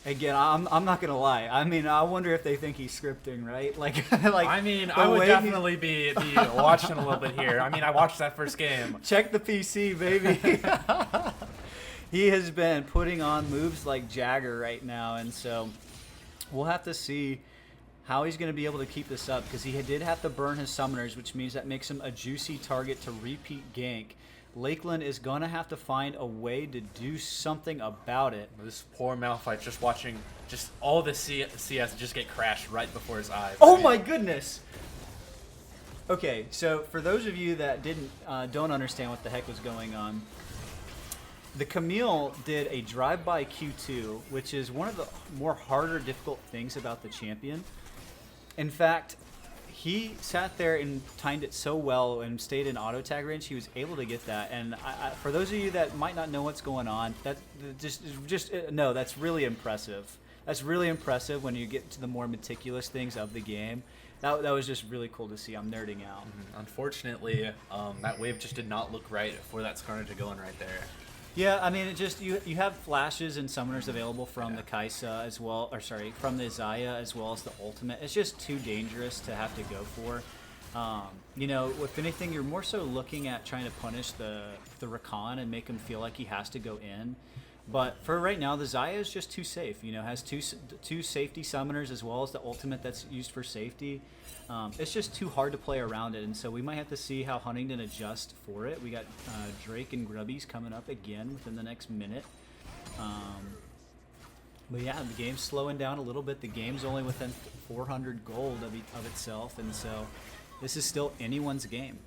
Again, I'm not gonna lie. I mean, I wonder if they think he's scripting, right? Like I mean, I would definitely be watching a little bit here. I mean, I watched that first game. Check the PC, baby. He has been putting on moves like Jagger right now, and so we'll have to see how he's going to be able to keep this up, because he did have to burn his summoners, which means that makes him a juicy target to repeat gank. Lakeland is going to have to find a way to do something about it. This poor Malphite just watching just all the CS just get crashed right before his eyes. Oh my goodness! Okay, so for those of you that don't understand what the heck was going on, the Camille did a drive-by Q2, which is one of the more harder, difficult things about the champion. In fact, he sat there and timed it so well and stayed in auto tag range. He was able to get that. And for those of you that might not know what's going on, that's really impressive. That's really impressive when you get to the more meticulous things of the game. That was just really cool to see. I'm nerding out. Unfortunately, that wave just did not look right for that Skarner to go in right there. Yeah, I mean, it just you have flashes and summoners available from the Kaisa as well, or sorry, from the Xayah as well as the ultimate. It's just too dangerous to have to go for. You know, if anything, you're more so looking at trying to punish the Rakan and make him feel like he has to go in. But for right now, the Xayah is just too safe. You know, has two safety summoners as well as the ultimate that's used for safety. It's just too hard to play around it, and so we might have to see how Huntingdon adjusts for it. We got Drake and Grubbies coming up again within the next minute. But yeah, the game's slowing down a little bit. The game's only within 400 gold of itself, and so this is still anyone's game.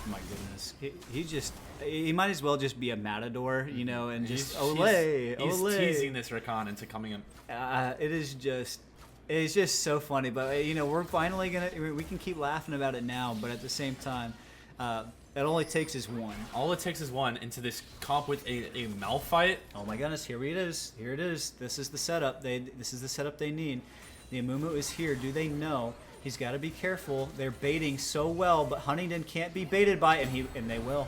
My goodness, he might as well just be a matador, you know, and just Olay. He's teasing this Rakan into coming in. It's just so funny, but you know, we're finally we can keep laughing about it now, but at the same time, it only takes is one. All it takes is one into this comp with a Malphite. Oh my goodness, here it is. Here it is. This is the setup. This is the setup they need. The Amumu is here. Do they know? He's got to be careful. They're baiting so well, but Huntingdon can't be baited by it, and they will.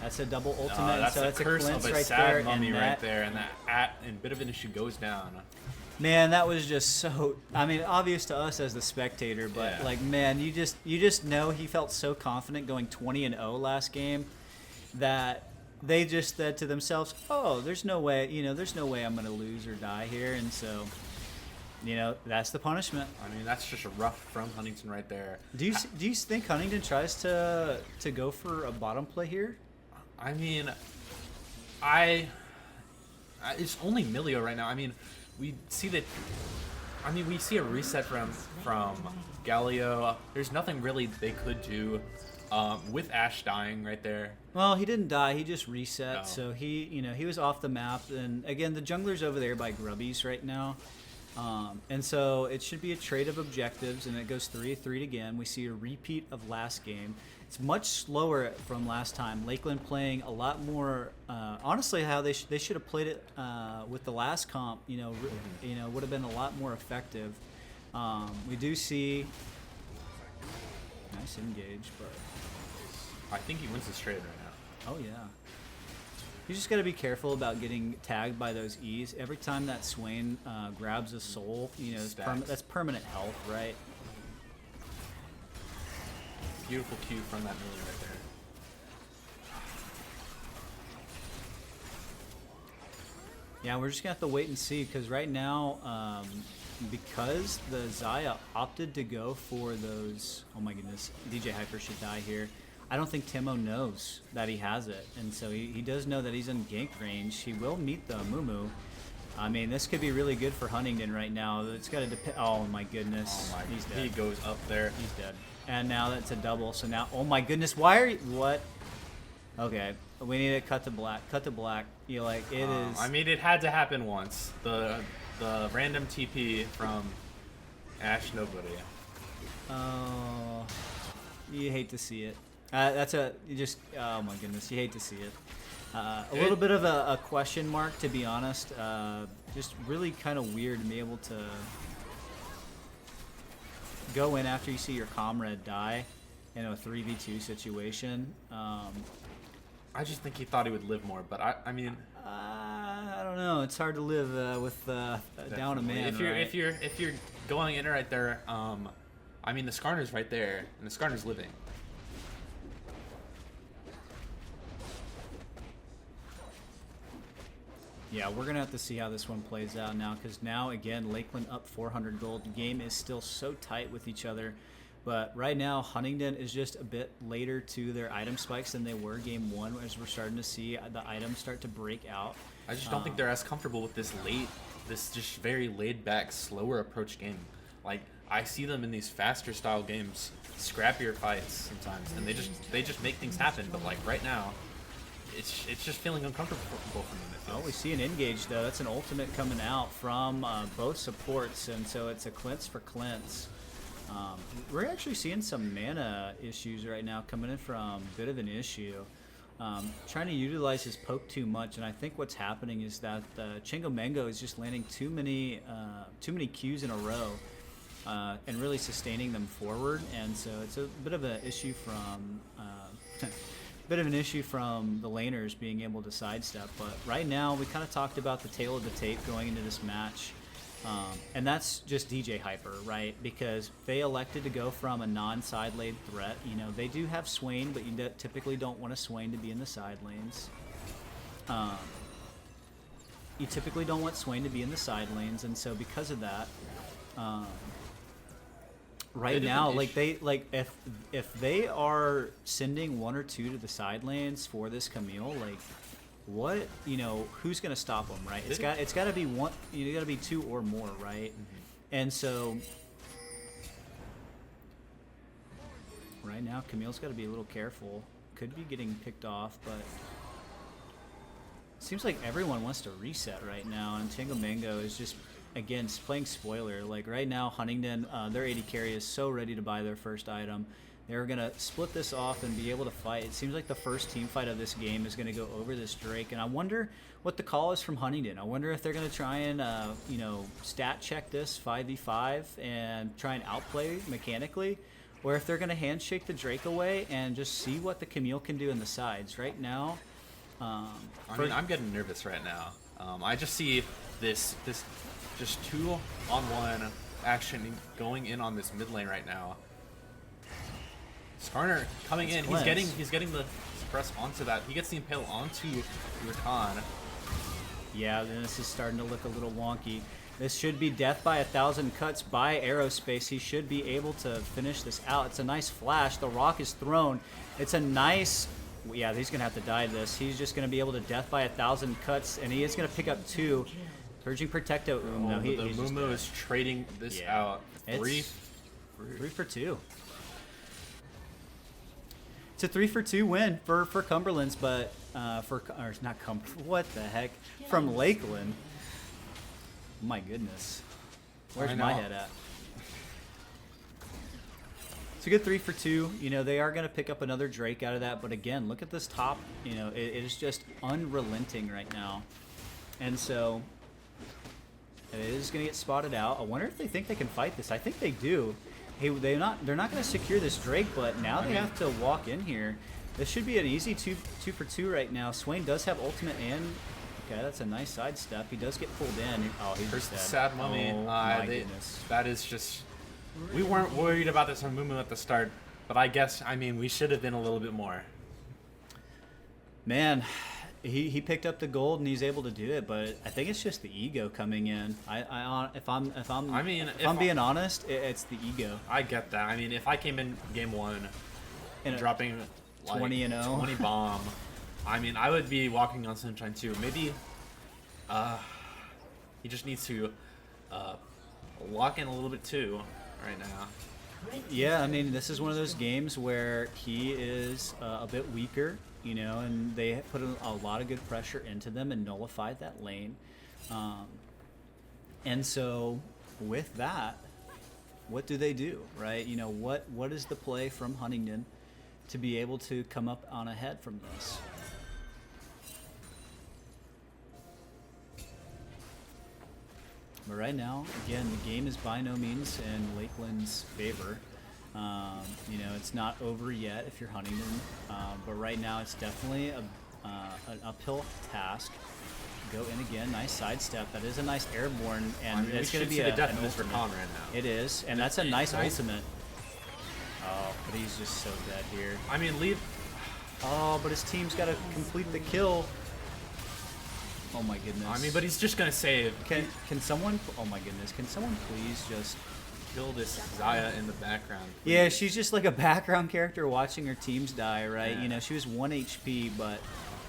That's a double ultimate. That's so a that's curse a of a right sad there, mummy and right there, and and Bit of an Issue goes down. Man, that was just so. I mean, obvious to us as the spectator, but like, man, you just know he felt so confident going 20-0 last game that they just said to themselves, "Oh, there's no way. You know, there's no way I'm gonna lose or die here," and so. You know, that's the punishment. I mean, that's just a rough from Huntingdon right there. Do you think Huntingdon tries to go for a bottom play here? I mean, it's only Milio right now. I mean, we see that. I mean, we see a reset from Galio. There's nothing really they could do. with Ashe dying right there. Well, he didn't die. He just reset. Oh. So he was off the map. And again, the jungler's over there by Grubbies right now. And so it should be a trade of objectives, and it goes 3-3 again. We see a repeat of last game. It's much slower from last time. Lakeland playing a lot more. Honestly, how they should have played it with the last comp. Would have been a lot more effective. We do see nice engage, but I think he wins this trade right now. oh yeah. You just got to be careful about getting tagged by those E's. Every time that Swain grabs a soul, that's permanent health, right? Beautiful cue from that melee right there. Yeah, we're just going to have to wait and see, because right now, because the Xayah opted to go for those... Oh my goodness, DJ Hyper should die here. I don't think Timo knows that he has it, and so he does know that he's in gank range. He will meet the Mumu. I mean, this could be really good for Huntingdon right now. It's got to depend. Oh my goodness, Oh my, he's dead. he goes up there. He's dead. And now that's a double. So now, oh my goodness, why are you? What? Okay, we need to cut to black. Cut to black. It is. I mean, it had to happen once. The random TP from Ashe nobody. Oh, you hate to see it. Oh my goodness, you hate to see it. A little bit of a question mark, to be honest. Just really kind of weird to be able to go in after you see your comrade die in a 3v2 situation. I just think he thought he would live more, but I mean, I don't know. It's hard to live with down a man. If you're going in right there, I mean the Skarner's right there, and the Skarner's living. Yeah, we're gonna have to see how this one plays out now, because now again Lakeland up 400 gold. The game is still so tight with each other, but right now Huntingdon is just a bit later to their item spikes than they were game one, as we're starting to see the items start to break out. I just don't think they're as comfortable with this just very laid back, slower approach game. Like I see them in these faster style games, scrappier fights sometimes, and they just make things happen. But like right now, it's just feeling uncomfortable for them. Oh, we see an engage though. That's an ultimate coming out from both supports, and so it's a Clintz for Clintz. We're actually seeing some mana issues right now coming in from a bit of an issue. Trying to utilize his poke too much, and I think what's happening is that Chingo Mango is just landing too many Qs in a row and really sustaining them forward, and so it's a bit of an issue from the laners being able to sidestep. But right now, we kind of talked about the tail of the tape going into this match. And that's just DJ Hyper, right? Because they elected to go from a non-side lane threat. They do have Swain, but you typically don't want a Swain to be in the side lanes. You typically don't want Swain to be in the side lanes, and so because of that, right now, if they are sending one or two to the side lanes for this Camille, what, who's gonna stop them, right? It's got to be one. You got to be two or more, right? Mm-hmm. And so right now, Camille's got to be a little careful. Could be getting picked off, but it seems like everyone wants to reset right now, and Tango Mango is just again playing spoiler. Like right now, Huntingdon, their AD carry is so ready to buy their first item. They're going to split this off and be able to fight. It seems like the first team fight of this game is going to go over this Drake. And I wonder what the call is from Huntingdon. I wonder if they're going to try and, stat check this 5v5 and try and outplay mechanically. Or if they're going to handshake the Drake away and just see what the Camille can do in the sides. Right now... I'm getting nervous right now. I just see this just 2-on-1 action going in on this mid lane right now. Skarner coming in, he's getting the suppress onto that. He gets the impale onto Rakan. Yeah, then this is starting to look a little wonky. This should be death by 1,000 cuts by Aerospace. He should be able to finish this out. It's a nice flash. The rock is thrown. It's a nice... Yeah, he's going to have to die this. He's just going to be able to death by 1,000 cuts, and he is going to pick up 2. Purging Protecto. No, the Mumu is trading this out. 3 for 2. a 3-for-2 win for Cumberland's, but or not what the heck, from Lakeland. My goodness, where's my head at? It's a good 3-for-2. You know, they are going to pick up another Drake out of that, but again, look at this top. You know, it is just unrelenting right now, and so it is going to get spotted out. I wonder if they think they can fight this. I think they do. Hey, they're not going to secure this Drake, but now they have to walk in here. This should be an easy 2-for-2 right now. Swain does have ultimate and okay, that's a nice sidestep. He does get pulled in. Oh, he's just dead. Sad mummy. Oh, my goodness. That is just. We weren't worried about this on movement at the start, but I guess we should have been a little bit more. Man, he picked up the gold and he's able to do it, but I think it's just the ego coming in. If I'm being honest, it's the ego. I get that. I mean, if I came in game 1 and dropping 20-0, 20 bomb, I mean, I would be walking on sunshine too. Maybe he just needs to lock in a little bit too right now. Yeah, I mean, this is one of those games where he is a bit weaker, you know, and they put a lot of good pressure into them and nullified that lane. And so with that, what do they do, right? You know, what is the play from Huntingdon to be able to come up on ahead from this? But right now, again, the game is by no means in Lakeland's favor. You know, it's not over yet if you're Huntingdon, but right now it's definitely an uphill task. Go in again, nice sidestep. That is a nice airborne, and it's going to be a an definite for ultimate. Con right now. It is, and that's a nice ultimate. Oh, but he's just so dead here. I mean, leave. Oh, but his team's got to complete the kill. Oh my goodness. I mean, but he's just gonna save. Can someone? Oh my goodness. Can someone please just kill this Xayah in the background? Please. Yeah, she's just like a background character watching her teams die, right? Yeah. You know, she was 1 HP, but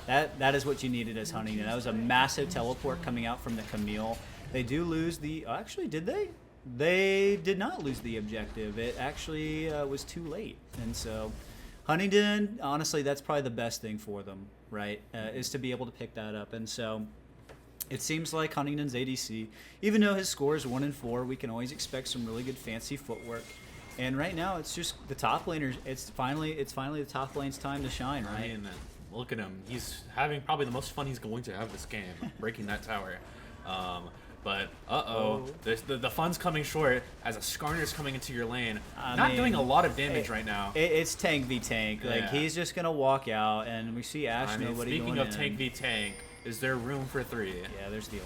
that is what you needed as Huntingdon. That was a massive teleport coming out from the Camille. They do lose the. Actually, did they? They did not lose the objective. It actually was too late, and so Huntingdon. Honestly, that's probably the best thing for them, right? Is to be able to pick that up, and so. It seems like Huntingdon's ADC, even though his score is 1-4, we can always expect some really good fancy footwork. And right now, it's just the top laners. It's finally the top lane's time to shine, right? I mean, look at him. He's having probably the most fun he's going to have this game, breaking that tower. But the fun's coming short as a Skarner's coming into your lane, not doing a lot of damage right now. It's tank v tank. Like he's just gonna walk out, and we see Ash nobody speaking going of tank v tank. Is there room for 3? Yeah, there's the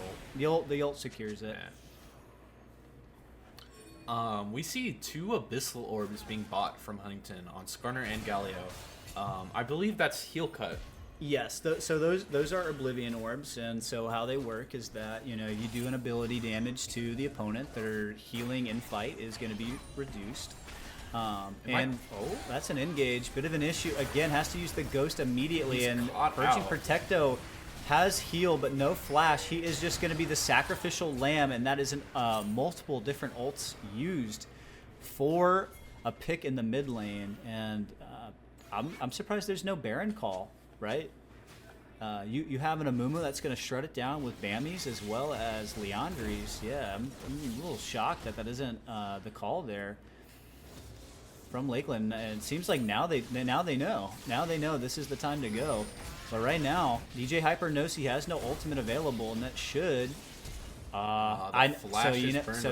ult. The ult secures it. Yeah. We see 2 Abyssal Orbs being bought from Huntingdon on Skarner and Galio. I believe that's heal cut. Yes, so those are Oblivion Orbs, and so how they work is that, you know, you do an ability damage to the opponent. Their healing in fight is going to be reduced. That's an engage. Bit of an issue. Again, has to use the Ghost immediately, and Virgin Protecto has heal but no flash. He is just going to be the sacrificial lamb, and that is multiple different ults used for a pick in the mid lane. And I'm surprised there's no Baron call, right? You have an Amumu that's going to shred it down with Bammies as well as Leandries. Yeah, I'm a little shocked that isn't the call there from Lakeland. And it seems like now they know. Now they know this is the time to go. But right now, DJ Hyper knows he has no ultimate available, and that should. So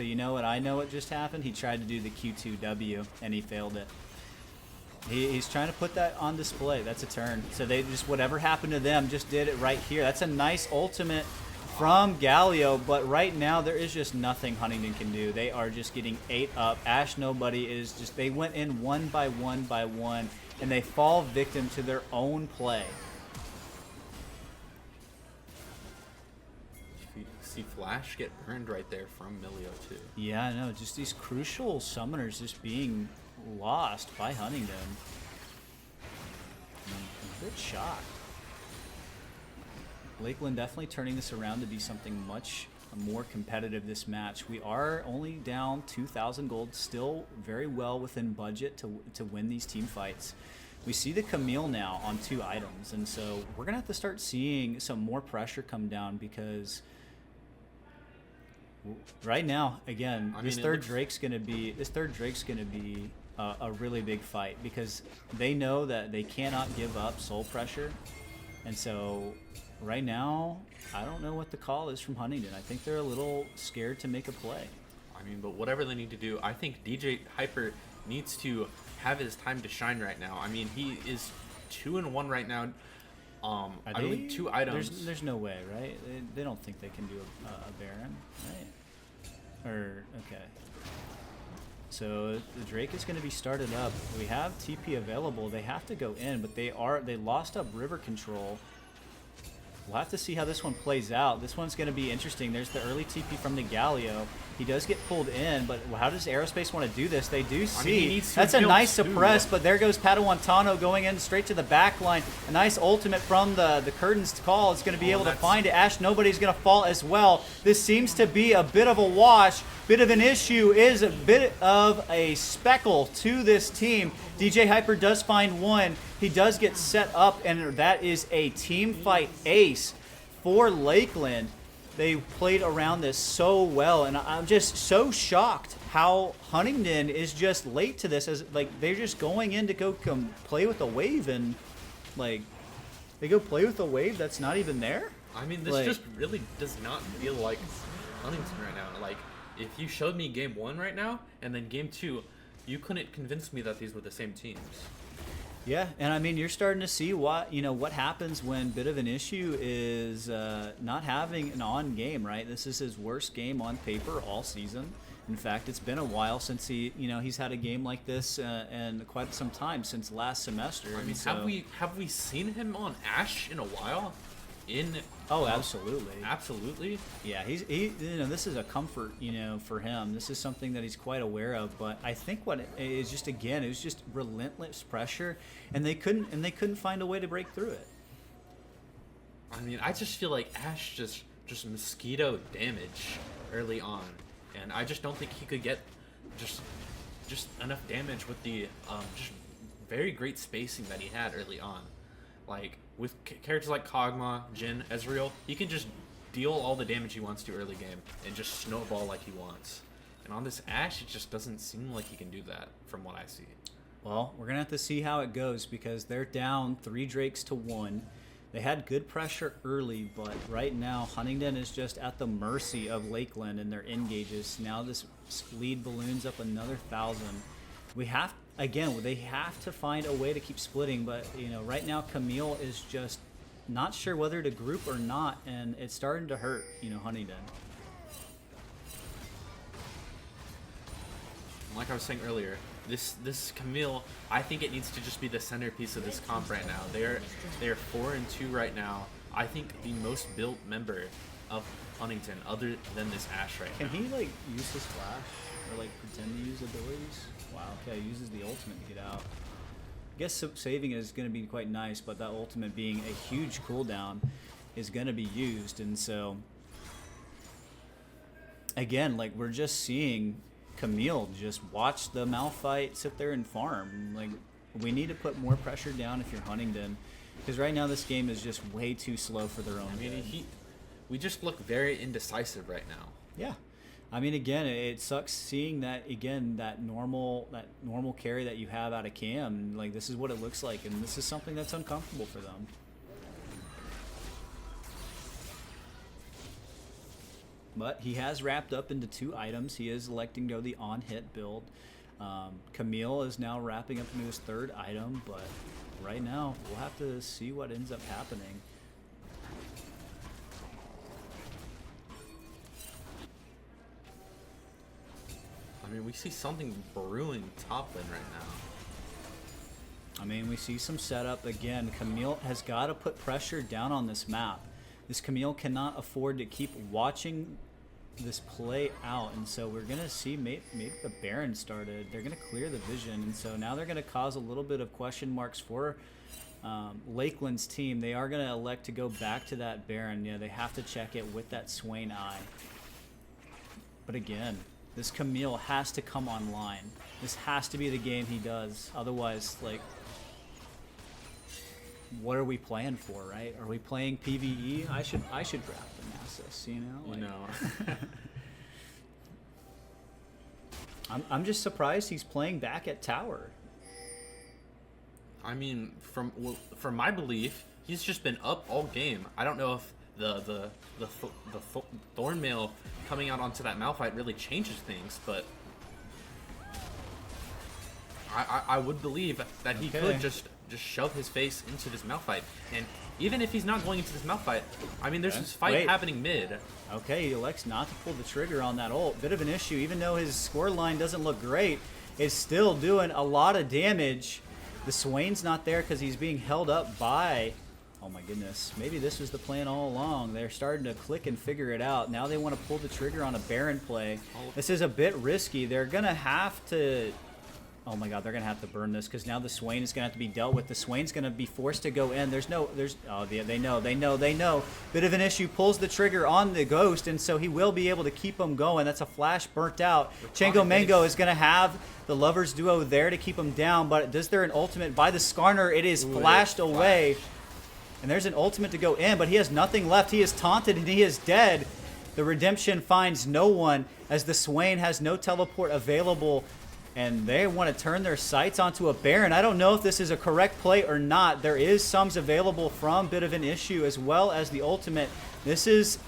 you know what I know what just happened. He tried to do the Q2W and he failed it. He's trying to put that on display. That's a turn. So they just whatever happened to them just did it right here. That's a nice ultimate from Galio, but right now there is just nothing Huntingdon can do. They are just getting ate up. Ash nobody is just. They went in one by one. And they fall victim to their own play. You see Flash get burned right there from Milio too. Yeah, I know. Just these crucial summoners just being lost by Huntingdon. I'm a bit shocked. Lakeland definitely turning this around to be something much more competitive this match. We are only down 2,000 gold, still very well within budget to win these team fights. we see the Camille now on 2 items, and so we're gonna have to start seeing some more pressure come down because right now, again, this third Drake's gonna be a really big fight because they know that they cannot give up soul pressure, and so right now I don't know what the call is from Huntingdon. I think they're a little scared to make a play. I mean, but whatever they need to do, I think DJ Hyper needs to have his time to shine right now. I mean, he is 2-1 right now. I believe 2 items. There's no way, right? They don't think they can do a Baron, right? Or okay. So the Drake is going to be started up. We have TP available. They have to go in, but they lost up river control. We'll have to see how this one plays out. This one's going to be interesting. There's the early TP from the Galio. He does get pulled in, but how does Aerospace want to do this? They do see. That's a nice suppress, but there goes Padawantano going in straight to the back line. A nice ultimate from the Curtains call. It's going to be able to find it. Ash, nobody's going to fall as well. This seems to be a bit of a wash. Bit of an issue, is a bit of a speckle to this team. DJ Hyper does find one. He does get set up, and that is a team fight ace for Lakeland. They played around this so well, and I'm just so shocked how Huntingdon is just late to this. As like they're just going in to go play with a wave, and like they go play with a wave that's not even there. I mean, this just really does not feel like Huntingdon right now. Like, if you showed me game 1 right now and then game 2, you couldn't convince me that these were the same teams. Yeah, and I mean, you're starting to see what happens when bit of an issue is not having an on game, right? This is his worst game on paper all season. In fact, it's been a while since he's had a game like this, and quite some time since last semester. I mean, have we seen him on Ashe in a while? Absolutely. Absolutely. Yeah, this is a comfort, for him. This is something that he's quite aware of. But I think what it is just, again, it was just relentless pressure, and they couldn't find a way to break through it. I mean, I just feel like Ashe just mosquito damage early on, and I just don't think he could get just enough damage with the just very great spacing that he had early on. Like, with characters like Kog'Maw, Jhin, Ezreal, he can just deal all the damage he wants to early game and just snowball like he wants. And on this Ashe, it just doesn't seem like he can do that from what I see. Well, we're going to have to see how it goes because they're down 3 Drakes to 1. They had good pressure early, but right now Huntingdon is just at the mercy of Lakeland and their engages. Now this lead balloons up another 1,000. They have to find a way to keep splitting, but right now Camille is just not sure whether to group or not, and it's starting to hurt, Huntingdon. Like I was saying earlier, this Camille, I think it needs to just be the centerpiece of this comp right now. They're 4-2 right now. I think the most built member of Huntingdon, other than this Ashe right now. Can he use his flash or pretend to use abilities? Wow, okay, uses the ultimate to get out. I guess saving is going to be quite nice, but that ultimate being a huge cooldown is going to be used, and so again, we're just seeing Camille just watch the Malphite sit there and farm. We need to put more pressure down if you're Huntingdon, because right now this game is just way too slow for their own good. We just look very indecisive right now. Yeah. I mean, again, it sucks seeing that, again, that normal carry that you have out of Cam. This is what it looks like, and this is something that's uncomfortable for them. But he has wrapped up into 2 items. He is electing to go the on-hit build. Camille is now wrapping up into his 3rd item, but right now we'll have to see what ends up happening. I mean, we see something brewing top lane right now. I mean, we see some setup. Again, Camille has got to put pressure down on this map. This Camille cannot afford to keep watching this play out, and so we're going to see maybe the Baron started. They're going to clear the vision, and so now they're going to cause a little bit of question marks for Lakeland's team. They are going to elect to go back to that Baron. They have to check it with that Swain eye. But again, this Camille has to come online. This has to be the game he does. Otherwise, what are we playing for, right? Are we playing PvE? I should draft the Nasus, you know? Like, I'm just surprised he's playing back at tower. I mean, from my belief, he's just been up all game. I don't know if the Thornmail coming out onto that Malphite really changes things, but I would believe that he could just shove his face into this Malphite. And even if he's not going into this Malphite, I mean, there's this fight happening mid. Okay, he elects not to pull the trigger on that ult. Bit of an issue, even though his score line doesn't look great, it's still doing a lot of damage. The Swain's not there because he's being held up by... Oh my goodness, maybe this was the plan all along. They're starting to click and figure it out. Now they want to pull the trigger on a Baron play. This is a bit risky. They're going to have to... Oh my god, they're going to have to burn this because now the Swain is going to have to be dealt with. The Swain's going to be forced to go in. Oh, they know. Bit of an issue. Pulls the trigger on the Ghost, and so he will be able to keep him going. That's a flash burnt out. Chango Mango is going to have the Lovers duo there to keep him down, but does there an ultimate by the Skarner? It is flashed away. And there's an ultimate to go in, but he has nothing left. He is taunted and he is dead. The Redemption finds no one as the Swain has no teleport available. And they want to turn their sights onto a Baron. I don't know if this is a correct play or not. There is sums available from Bit of an Issue as well as the ultimate. This is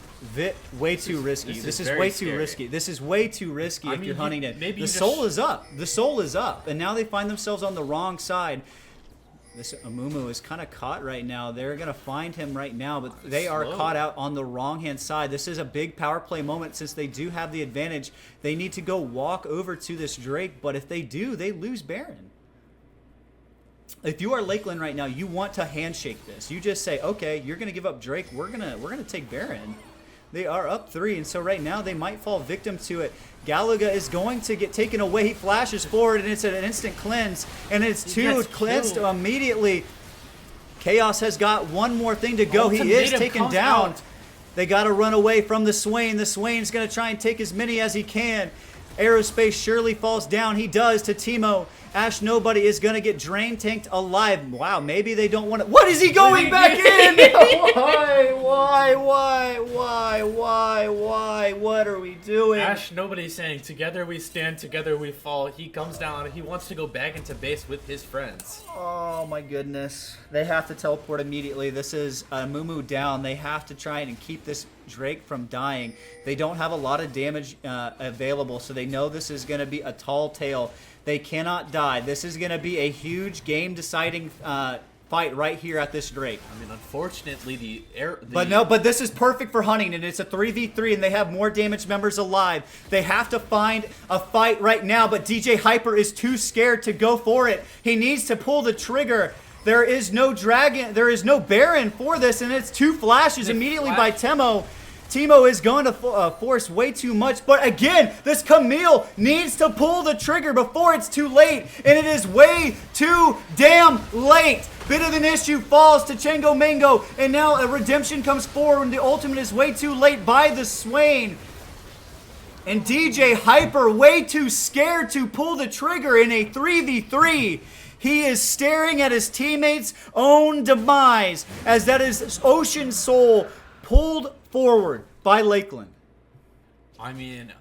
way too risky. This is way too risky. This is way too risky if you're Huntingdon. The soul is up. The soul is up. And now they find themselves on the wrong side. This Amumu is kind of caught right now. They're going to find him right now, but they are caught out on the wrong-hand side. This is a big power play moment since they do have the advantage. They need to go walk over to this Drake, but if they do, they lose Baron. If you are Lakeland right now, you want to handshake this. You just say, okay, you're going to give up Drake. We're gonna take Baron. They are up 3, and so right now they might fall victim to it. Galaga is going to get taken away. He flashes forward, and it's an instant cleanse, and it's cleansed immediately. Chaos has got one more thing to go. He is taken down. They got to run away from the Swain. The Swain's going to try and take as many as he can. Aerospace surely falls down. He does to Teemo. Ash Nobody is going to get drain tanked alive. Wow, maybe they don't want to... What is he going back in? Why? What are we doing? Ash Nobody saying, together we stand, together we fall. He comes down. He wants to go back into base with his friends. Oh my goodness. They have to teleport immediately. This is Mumu down. They have to try and keep this Drake from dying. They don't have a lot of damage available, so they know this is going to be a tall tale. They cannot die. This is going to be a huge game-deciding fight right here at this Drake. I mean, unfortunately, But this is perfect for Huntingdon. It's a 3v3, and they have more damage members alive. They have to find a fight right now, but DJ Hyper is too scared to go for it. He needs to pull the trigger. There is no dragon. There is no Baron for this, and it's 2 flashes immediately by Teemo. Teemo is going to force way too much, but again, this Camille needs to pull the trigger before it's too late, and it is way too damn late. Bit of an issue falls to Chango Mango, and now a redemption comes forward, and the ultimate is way too late by the Swain. And DJ Hyper way too scared to pull the trigger in a 3v3. He is staring at his teammates' own demise as that is Ocean Soul pulled forward by Lakeland. I mean,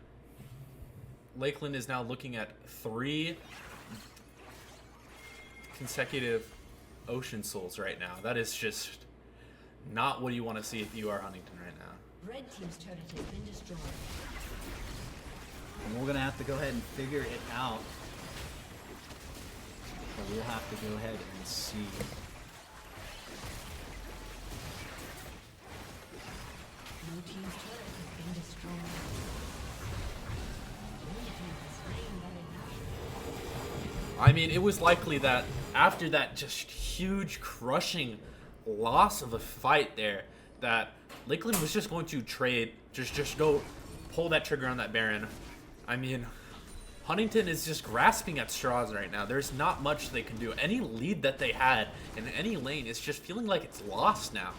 Lakeland is now looking at 3 consecutive Ocean Souls right now. That is just not what you want to see if you are Huntingdon right now. Red team's turret has been destroyed. And we're going to have to go ahead and figure it out. But we'll have to go ahead and see. Blue team's turret has been destroyed. Blue team has slain Baron. I mean, it was likely that after that just huge crushing loss of a fight there, that Lakeland was just going to trade, just go pull that trigger on that Baron. I mean, Huntingdon is just grasping at straws right now. There's not much they can do. Any lead that they had in any lane is just feeling like it's lost now.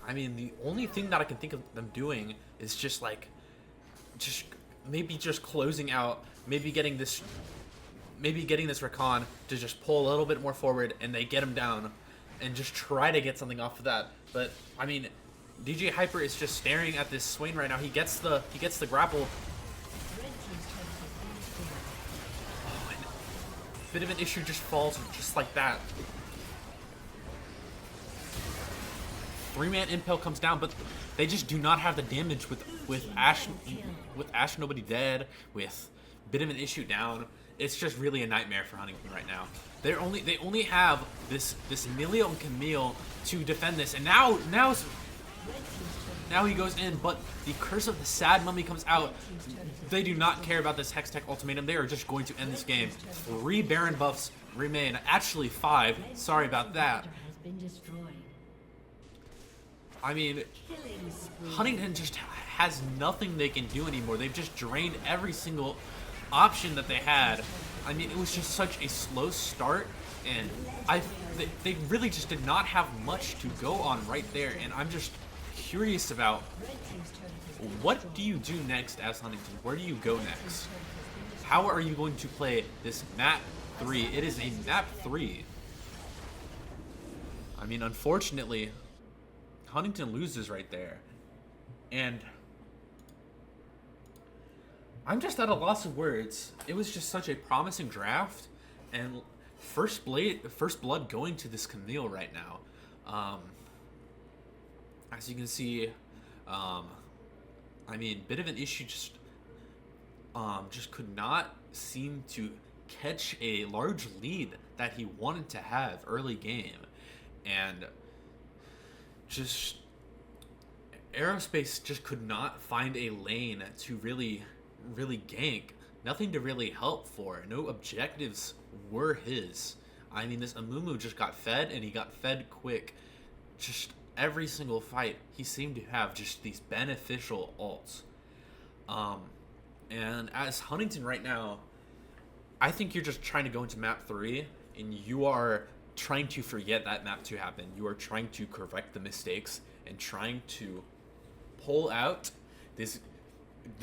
I mean, the only thing that I can think of them doing is just maybe just closing out, maybe getting this recon to just pull a little bit more forward, and they get him down, and just try to get something off of that. But I mean, DJ Hyper is just staring at this Swain right now. He gets the grapple. Oh, and bit of an issue just falls just like that. 3-man impale comes down, but they just do not have the damage with Ashe nobody dead, with bit of an issue down. It's just really a nightmare for Huntingdon right now. They only have this Emilio and Camille to defend this, and now he goes in, but the Curse of the Sad Mummy comes out. They do not care about this Hextech ultimatum. They are just going to end this game. 3 Baron buffs remain. Actually 5. Sorry about that. I mean, Huntingdon just has nothing they can do anymore. They've just drained every single option that they had. I mean, it was just such a slow start, and they really just did not have much to go on right there, and I'm just curious about what do you do next as Huntingdon? Where do you go next? How are you going to play this map 3? It is a map 3. I mean, unfortunately, Huntingdon loses right there, and I'm just at a loss of words. It was just such a promising draft, and first blood going to this Camille right now. As you can see, I mean, bit of an issue. Just could not seem to catch a large lead that he wanted to have early game, and just Aerospace just could not find a lane to really gank. Nothing to really help for. No objectives were his. I mean, this Amumu just got fed, and he got fed quick. Just every single fight, he seemed to have just these beneficial ults. And as Huntingdon right now, I think you're just trying to go into map 3, and you are trying to forget that map 2 happened. You are trying to correct the mistakes and trying to pull out this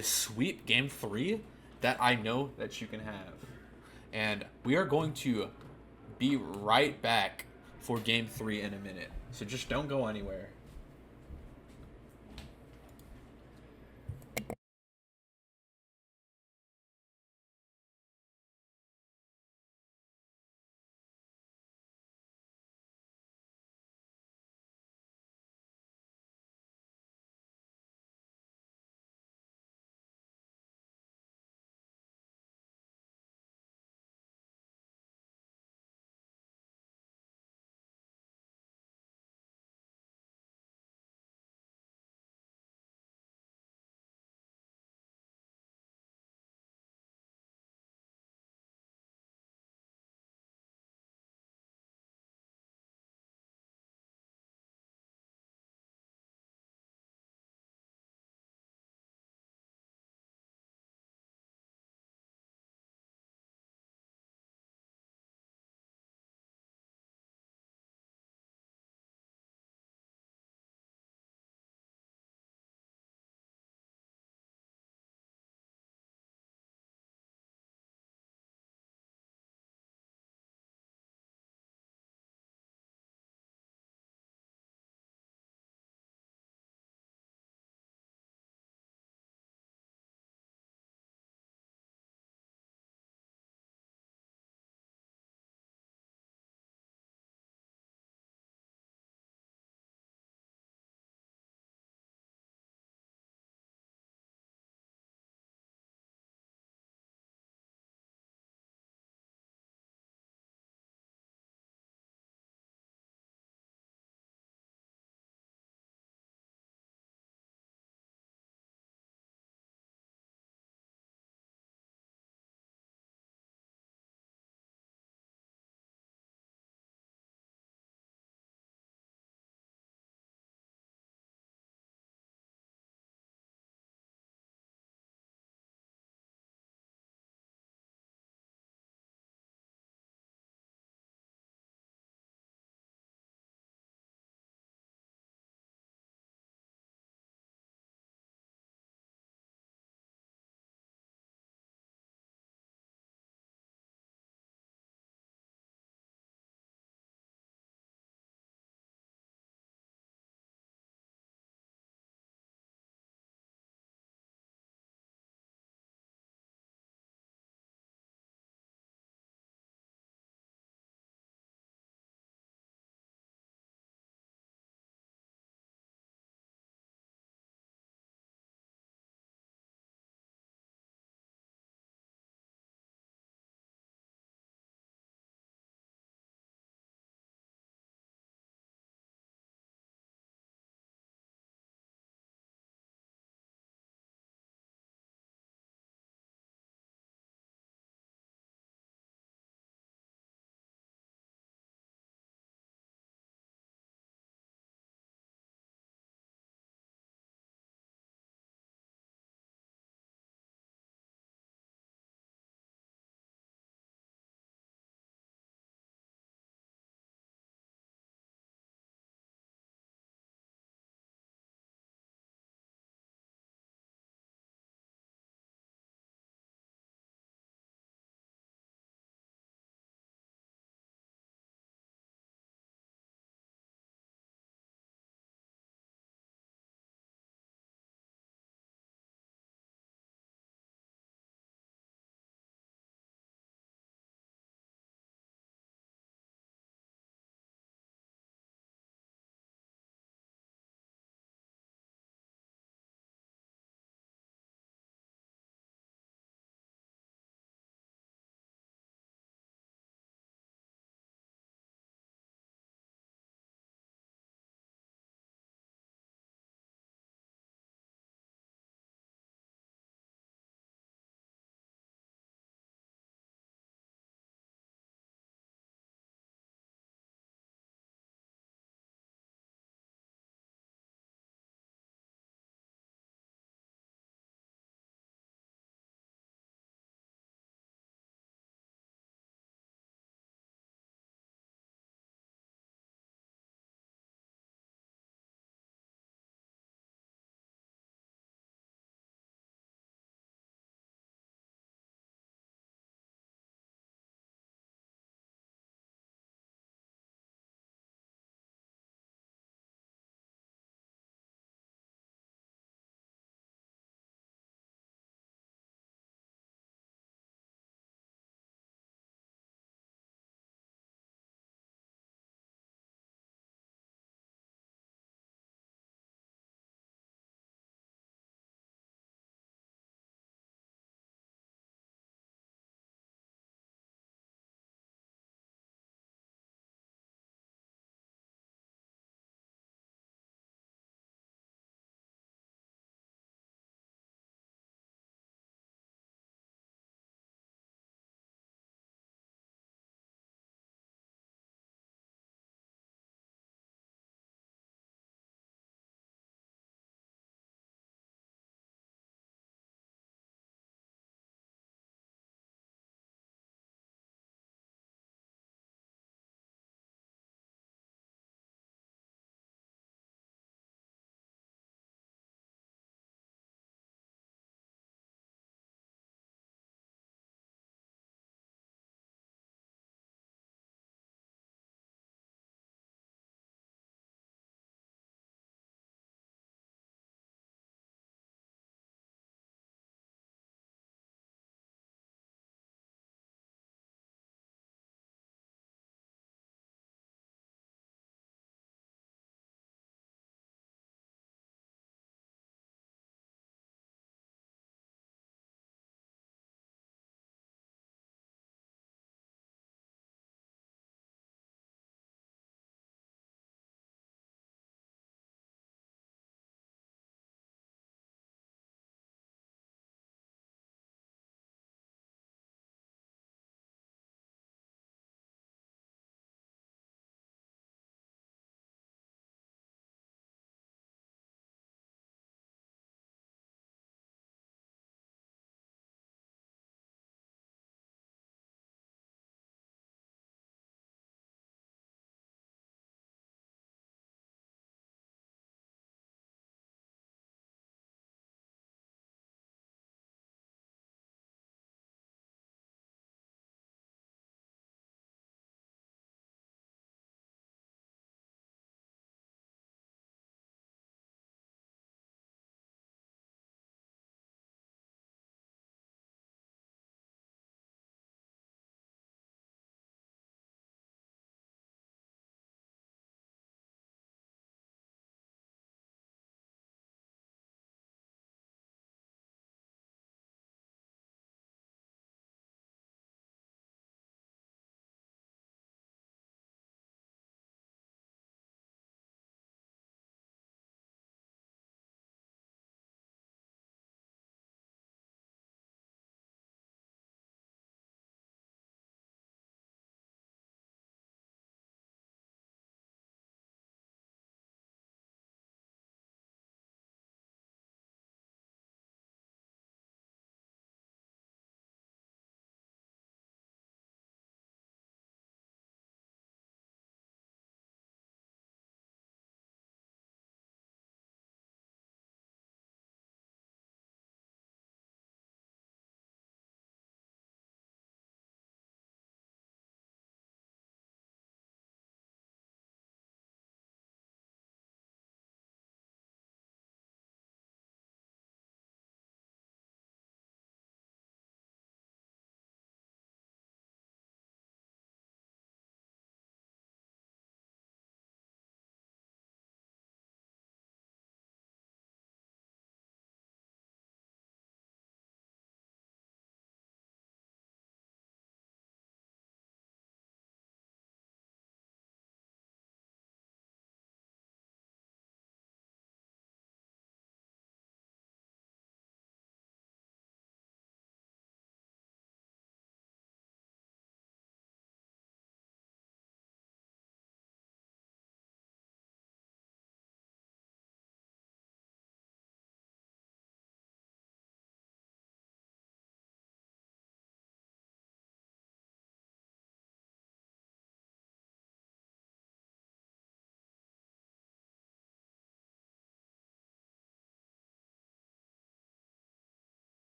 sweep game 3 that I know that you can have. And we are going to be right back for game 3 in a minute. So just don't go anywhere.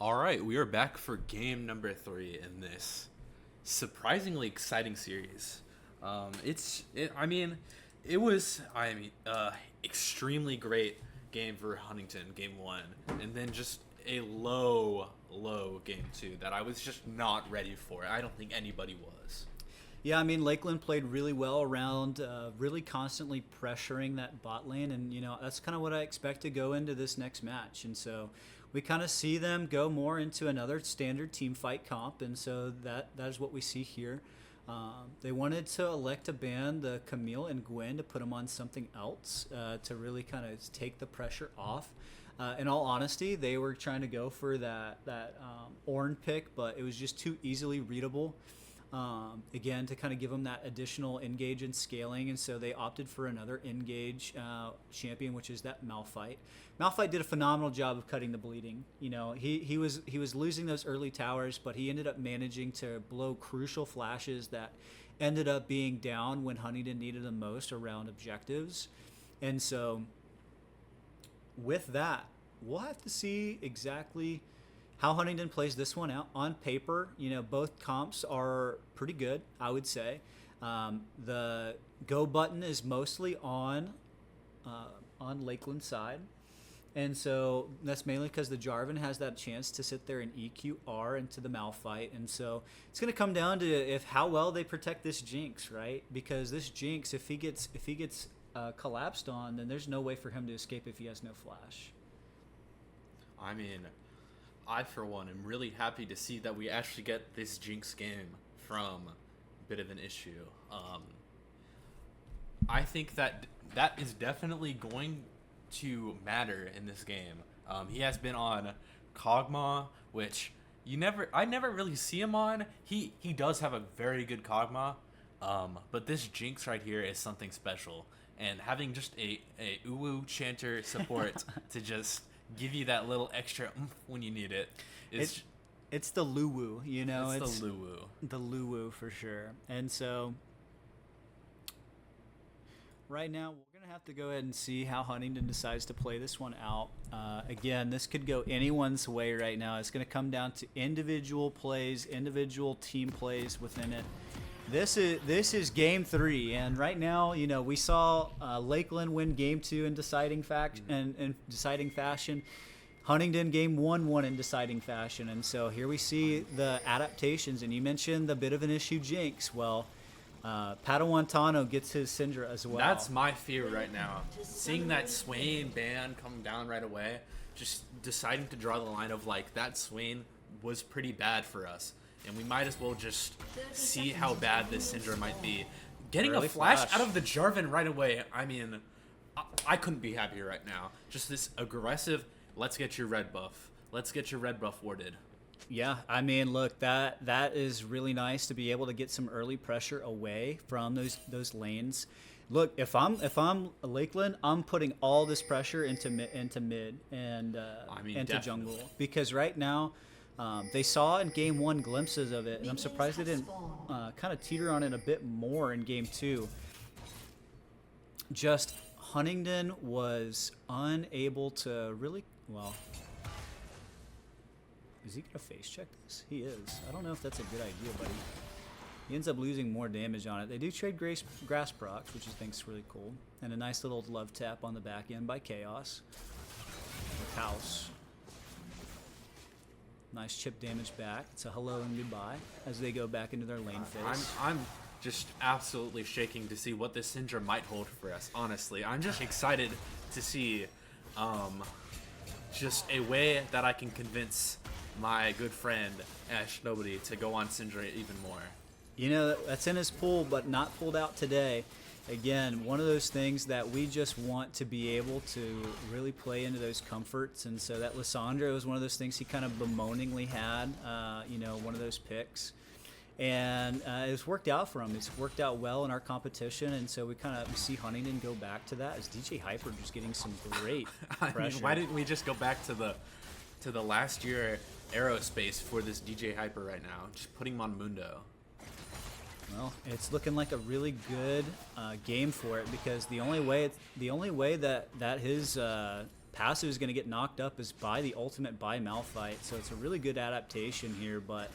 All right, we are back for game number 3 in this surprisingly exciting series. It was extremely great game for Huntington, game 1, and then just a low game 2 that I was just not ready for. I don't think anybody was. Yeah, I mean, Lakeland played really well around, really constantly pressuring that bot lane, and that's kind of what I expect to go into this next match. And so we kind of see them go more into another standard team fight comp, and so that is what we see here. They wanted to elect to ban the Camille and Gwen to put them on something else to really kind of take the pressure off. In all honesty, they were trying to go for that Ornn pick, but it was just too easily readable. Again, to kind of give them that additional engage and scaling, and so they opted for another engage champion, which is that Malphite. Malphite did a phenomenal job of cutting the bleeding. He was losing those early towers, but he ended up managing to blow crucial flashes that ended up being down when Huntingdon needed them most around objectives. And so with that, we'll have to see exactly how Huntingdon plays this one out. On paper, both comps are pretty good, I would say. The go button is mostly on Lakeland side. And so that's mainly because the Jarvan has that chance to sit there and EQR into the Malphite. And so it's going to come down to how well they protect this Jinx, right? Because this Jinx, if he gets collapsed on, then there's no way for him to escape if he has no flash. I mean, I, for one, am really happy to see that we actually get this Jinx game from a bit of an issue. I think that is definitely going to matter in this game. He has been on Kog'Maw, which I never really see him on. He does have a very good Kog'Maw, but this Jinx right here is something special. And having just a Uwu Chanter support to just give you that little extra oomph when you need it. It's the Luwu, It's the Luwu. The Luwu for sure. And so right now we're going to have to go ahead and see how Huntingdon decides to play this one out. Again, this could go anyone's way right now. It's going to come down to individual plays, individual team plays within it. This is game 3, and right now, we saw Lakeland win game 2 in deciding fashion. Huntingdon game 1 won in deciding fashion, and so here we see the adaptations. And you mentioned the bit of an issue Jinx. Well, Padawan Tano gets his Syndra as well. That's my fear right now. Seeing that Swain ban come down right away, just deciding to draw the line of that Swain was pretty bad for us. And we might as well just see how bad this Syndra might be. Getting a flash out of the Jarvan right away, I mean, I couldn't be happier right now. Just this aggressive, let's get your red buff. Let's get your red buff warded. Yeah, I mean, look, that is really nice to be able to get some early pressure away from those lanes. Look, if I'm Lakeland, I'm putting all this pressure into mid and into jungle, because right now they saw in game 1 glimpses of it, and I'm surprised they didn't kind of teeter on it a bit more in game 2. Just Huntingdon was unable to really, well, is he going to face check this? He is. I don't know if that's a good idea, buddy. He ends up losing more damage on it. They do trade grass procs, which I think is really cool. And a nice little love tap on the back end by Chaos. With House. Nice chip damage back. It's a hello and goodbye as they go back into their lane phase. I'm just absolutely shaking to see what this Syndra might hold for us, honestly. I'm just excited to see just a way that I can convince my good friend Ash Nobody to go on Syndra even more. That's in his pool, but not pulled out today. Again, one of those things that we just want to be able to really play into those comforts. And so that Lissandra was one of those things he kind of bemoaningly had, one of those picks. And it's worked out for him. It's worked out well in our competition. And so we see Huntingdon go back to that as DJ Hyper just getting some great pressure. Why didn't we just go back to the last year aerospace for this DJ Hyper right now? Just putting him on Mundo. Well, it's looking like a really good game for it, because the only way that his passive is going to get knocked up is by the ultimate by Malphite. So it's a really good adaptation here, but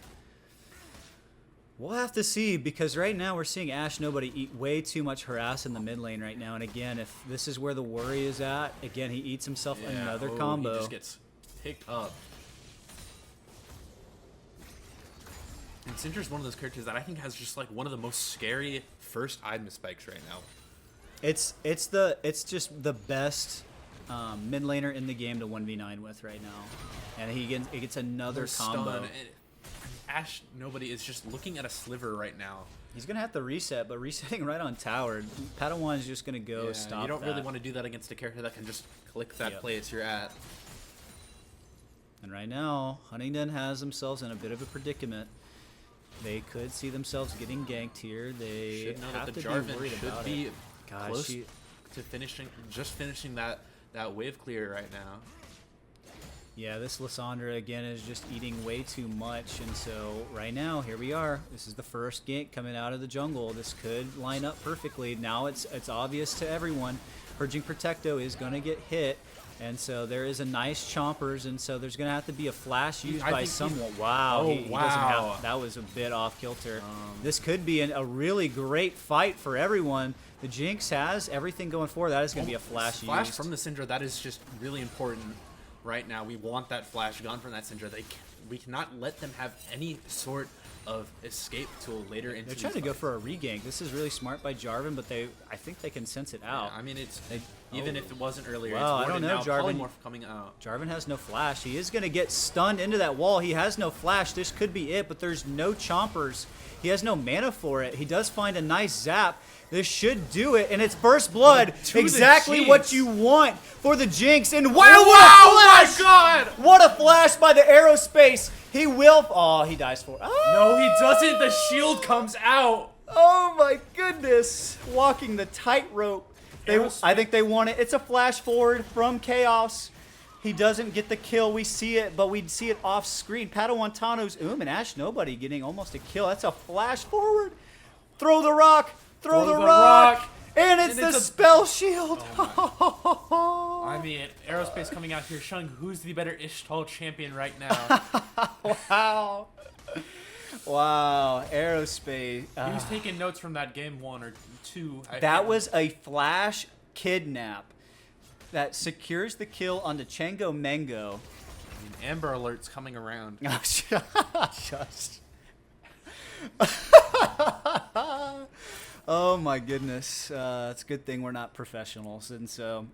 we'll have to see, because right now we're seeing Ash Nobody eat way too much harass in the mid lane right now. And again, if this is where the worry is at, again, he eats himself another combo. He just gets picked up. And Syndra's one of those characters that I think has just like one of the most scary first item spikes right now. It's just the best mid laner in the game to 1v9 with right now, and he gets another combo. Ash Nobody is just looking at a sliver right now. He's gonna have to reset, but resetting right on tower, Padawan's just gonna go stop. You don't that. really want to do that against a character that can just click that place you're at. And right now, Huntingdon has themselves in a bit of a predicament. They could see themselves getting ganked here. They should know have that the to Jarvan be worried should about be it. God, close to finishing that wave clear right now. Yeah, this Lissandra again is just eating way too much, and so right now here we are. This is the first gank coming out of the jungle. This could line up perfectly. Now it's obvious to everyone. Purging Protecto is gonna get hit. And so there is a nice chompers, and so there's going to have to be a flash used by someone. Wow. Oh, he doesn't have, that was a bit off kilter. This could be a really great fight for everyone. The Jinx has everything going for her. That is going to be a flash used. Flash from the Syndra, that is just really important right now. We want that flash gone from that Syndra. We cannot let them have any sort of escape tool later into They're trying to go for a regank. This is really smart by Jarvan, but I think they can sense it out. Yeah, I mean, even if it wasn't earlier, well, it's I don't know, now. Jarvan. Polymorph coming out. Jarvan has no flash. He is going to get stunned into that wall. He has no flash. This could be it, but there's no chompers. He has no mana for it. He does find a nice zap. This should do it, and it's First Blood. Exactly what you want for the Jinx. And wow, oh my God! What a flash by the aerospace. He will. Oh, he dies for it. Oh. No, he doesn't. The shield comes out. Oh my goodness. Walking the tightrope. I think they want it. It's a flash forward from Chaos. He doesn't get the kill. We see it, but we see it off screen. Padawan Tano's and Ash Nobody getting almost a kill. That's a flash forward. Throw the rock. Throw the rock. And it's the spell shield. Oh I mean, aerospace coming out here showing who's the better Ishtal champion right now. Wow. Wow, aerospace. He was taking notes from that game 1 or 2. That was a flash kidnap that secures the kill on the Chango Mango. I mean, Amber Alert's coming around. Just. Oh my goodness. It's a good thing we're not professionals. And so,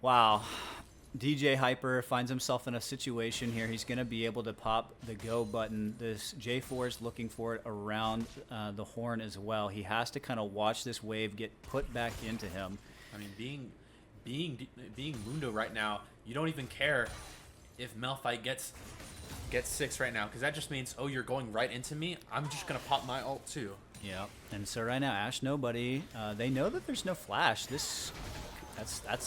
wow. DJ Hyper finds himself in a situation here. He's going to be able to pop the go button. This J4 is looking for it around the horn as well. He has to kind of watch this wave get put back into him. I mean, being Mundo right now, you don't even care if Malphite gets 6 right now, because that just means, oh, you're going right into me. I'm just going to pop my ult too. Yeah, and so right now, Ash Nobody, they know that there's no flash. That's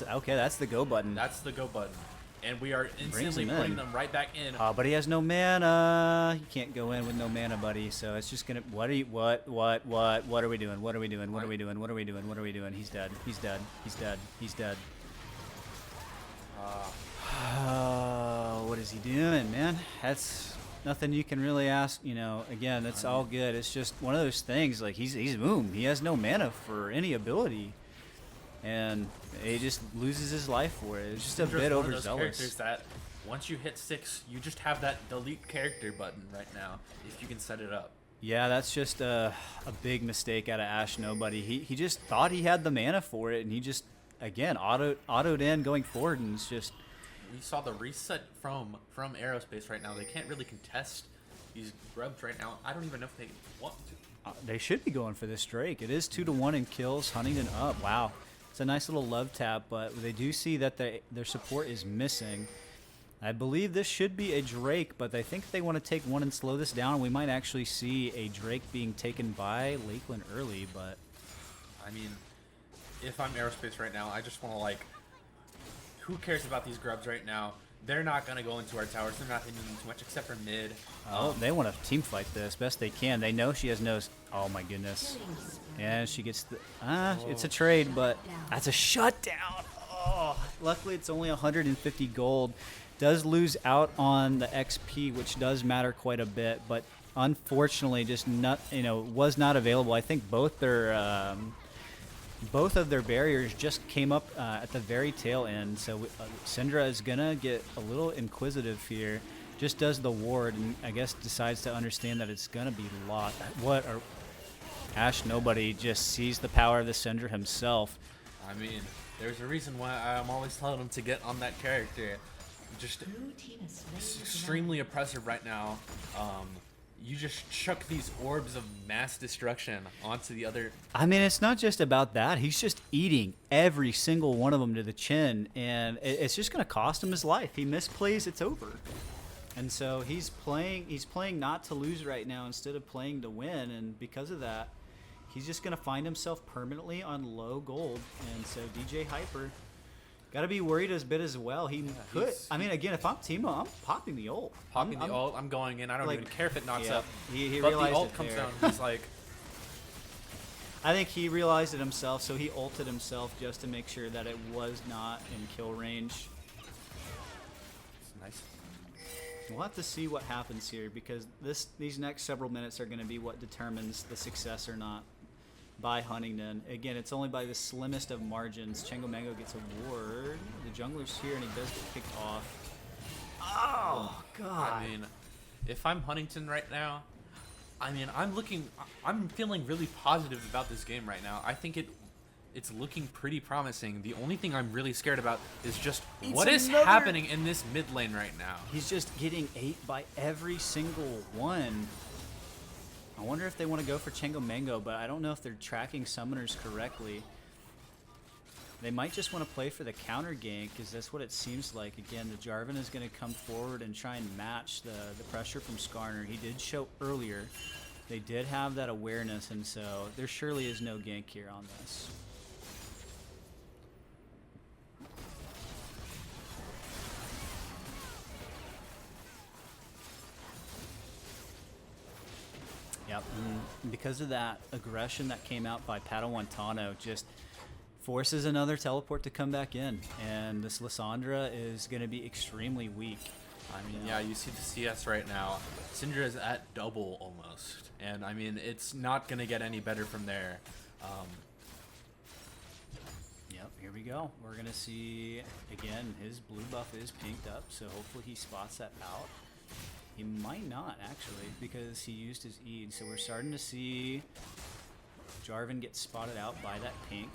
okay. That's the go button. That's the go button, and we are instantly putting them right back in. But he has no mana. He can't go in with no mana, buddy. So it's just gonna. What are we doing? What are we doing? He's dead. He's dead. What is he doing, man? That's nothing you can really ask. Again, it's all good. It's just one of those things. Like he's Moom. He has no mana for any ability. And he just loses his life for it. It's just a bit overzealous. Characters that once you hit 6, you just have that delete character button right now if you can set it up. Yeah, that's just a big mistake out of Ash Nobody. He just thought he had the mana for it, and he just again autoed in going forward, and it's just. We saw the reset from aerospace right now. They can't really contest these grubs right now. I don't even know if they want to. They should be going for this Drake. It is 2-1 in kills. Huntingdon up. Wow. It's a nice little love tap, but they do see that their support is missing. I believe this should be a Drake, but I think they want to take one and slow this down. We might actually see a Drake being taken by Lakeland early, but... I mean, if I'm aerospace right now, I just want to, who cares about these grubs right now? They're not going to go into our towers. They're not hitting them too much except for mid. Oh, they want to team fight this best they can. They know she has no... Oh, my goodness. And she gets the... it's a trade, but that's a shutdown. Oh, luckily it's only 150 gold. Does lose out on the XP, which does matter quite a bit, but unfortunately just not, was not available. I think both of their barriers just came up at the very tail end, so Syndra is gonna get a little inquisitive here. Just does the ward and I guess decides to understand that it's gonna be locked. Ash Nobody just sees the power of the Syndra himself. I mean, there's a reason why I'm always telling him to get on that character. Just it's extremely oppressive right now. You just chuck these orbs of mass destruction onto the other. I mean, it's not just about that. He's just eating every single one of them to the chin, and it's just going to cost him his life. He misplays, it's over. And so he's playing not to lose right now instead of playing to win, and because of that, he's just going to find himself permanently on low gold. And so DJ Hyper got to be worried a bit as well. He could. I mean, again, if I'm Timo, I'm popping the ult. I'm going in. I don't even care if it knocks up. He but realized the ult it comes there. down. He's like, I think he realized it himself, so he ulted himself just to make sure that it was not in kill range. nice. We'll have to see what happens here because these next several minutes are going to be what determines the success or not by Huntingdon. Again, it's only by the slimmest of margins. Chengo Mango gets a ward. The jungler's here and he does get kicked off. Oh, God. I mean, if I'm Huntington right now, I mean, I'm feeling really positive about this game right now. I think it's looking pretty promising. The only thing I'm really scared about is just what is happening in this mid lane right now. He's just getting ate by every single one. I wonder if they want to go for Chengo Mango, but I don't know if they're tracking summoners correctly. They might just want to play for the counter gank, because that's what it seems like. Again, the Jarvan is going to come forward and try and match the pressure from Skarner. He did show earlier. They did have that awareness, and so there surely is no gank here on this. Yep, and because of that aggression that came out by Padawan Tano, just forces another teleport to come back in, and this Lissandra is going to be extremely weak. I mean, yeah, you see the CS right now. Syndra is at double almost, and I mean, it's not going to get any better from there. Yep, here we go. We're going to see, again, his blue buff is pinked up, so hopefully he spots that out. He might not, actually, because he used his Eid. So we're starting to see Jarvan get spotted out by that pink.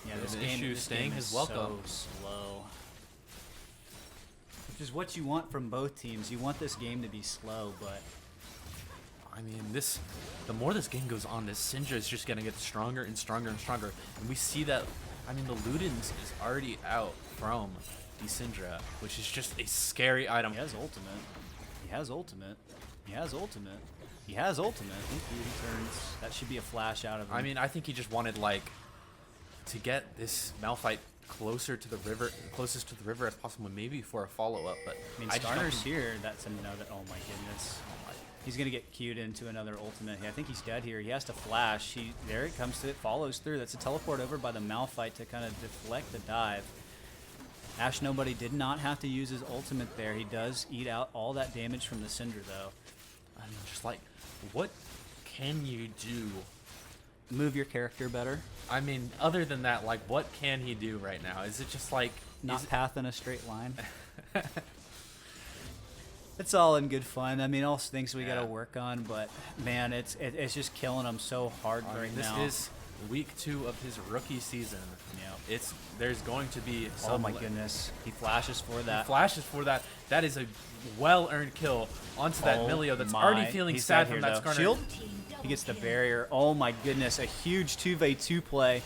Yeah, this game is so slow. Which is what you want from both teams. You want this game to be slow, but I mean, the more this game goes on, this Syndra is just going to get stronger and stronger and stronger. And we see that, I mean, the Ludens is already out from the Syndra, which is just a scary item. He has ultimate. He has ultimate. He has ultimate. He has ultimate. He turns. That should be a flash out of him. I mean, I think he just wanted, like, to get this Malphite closer to the river, closest to the river as possible, maybe for a follow-up. But I mean, Skarner's here. That's another. Oh my goodness. He's gonna get queued into another ultimate. I think he's dead here. He has to flash. There it comes to it. Follows through. That's a teleport over by the Malphite to kind of deflect the dive. Ash Nobody did not have to use his ultimate there. He does eat out all that damage from the Syndra though. I mean, just like, what can you do? Move your character better. I mean, other than that, like, what can he do right now? Is it just like not path in a straight line? It's all in good fun. I mean, all things we gotta work on, but man, it's just killing him so hard right now. This is week 2 of his rookie season. Yeah, there's going to be some. Oh my goodness, he flashes for that. He flashes for that. That is a well-earned kill onto that Milio that's already feeling sad from that Skarner. Shield. He gets the barrier. Oh my goodness, a huge 2v2 play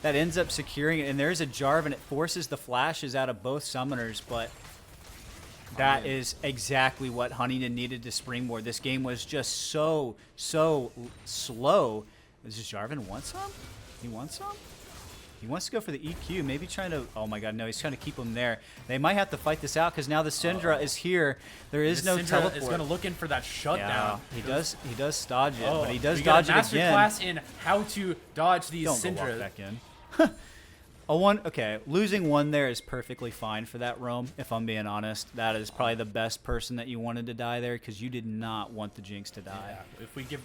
that ends up securing it, and there's a Jarvan. It forces the flashes out of both summoners, but that is exactly what Huntingdon needed to springboard. This game was just so slow. Does Jarvan want some? He wants some? He wants to go for the EQ, maybe trying to... Oh my god, no, he's trying to keep him there. They might have to fight this out because now the Syndra is here. There is no teleport. Is going to look in for that shutdown. Yeah, he does dodge it, but he does dodge it again. Masterclass in how to dodge these Don't Syndra. go walk back in. Okay, losing one there is perfectly fine for that roam, if I'm being honest. That is probably the best person that you wanted to die there because you did not want the Jinx to die. Yeah, if we give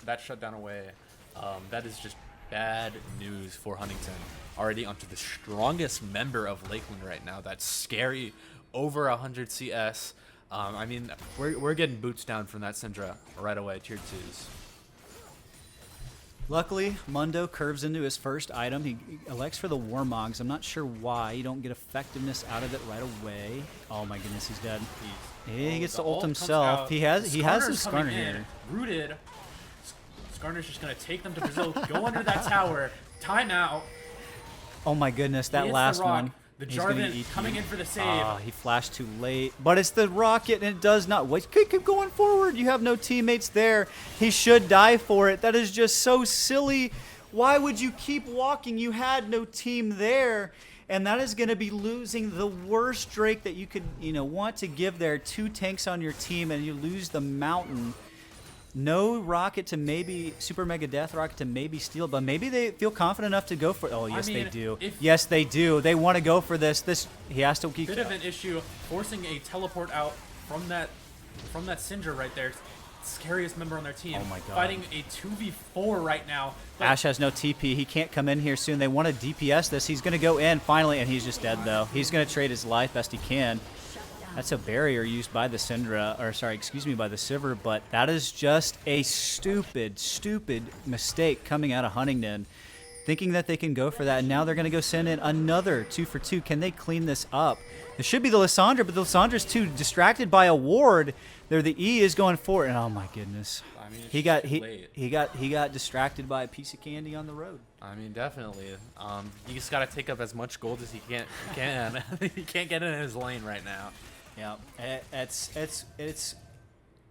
that shutdown away, that is just bad news for Huntingdon. Already onto the strongest member of Lakeland right now. That's scary. Over 100 CS. I mean, we're getting boots down from that Syndra right away, tier 2s. Luckily, Mundo curves into his first item. He elects for the Warmogs. I'm not sure why. You don't get effectiveness out of it right away. Oh my goodness, he's dead. He gets to ult himself. He has his Skarner here. Rooted. Skarner's just going to take them to Brazil, go under that tower, timeout. Oh my goodness, that last one. The Jarvan coming in for the save. He flashed too late. But it's the rocket, and it does not. Wait, keep going forward. You have no teammates there. He should die for it. That is just so silly. Why would you keep walking? You had no team there. And that is going to be losing the worst Drake that you could, want to give there. 2 tanks on your team, and you lose the mountain. No rocket to maybe Super Mega Death Rocket to maybe steal, but maybe they feel confident enough to go for it. Oh, yes, they do. Yes, they do. They want to go for this. He has to keep. Bit of an issue forcing a teleport out from that Syndra right there. Scariest member on their team. Oh my god. Fighting a 2v4 right now. Ash has no TP. He can't come in here soon. They want to DPS this. He's going to go in finally, and he's just dead though. He's going to trade his life best he can. That's a barrier used by the Syndra, or sorry, excuse me, by the Sivir, but that is just a stupid, stupid mistake coming out of Huntingdon, thinking that they can go for that, and now they're going to go send in another 2 for 2. Can they clean this up? It should be the Lissandra, but the Lissandra's too distracted by a ward. There, the E is going forward, and oh my goodness, I mean, he got distracted by a piece of candy on the road. I mean, definitely. You just got to take up as much gold as he can. He can't get in his lane right now. Yeah, it's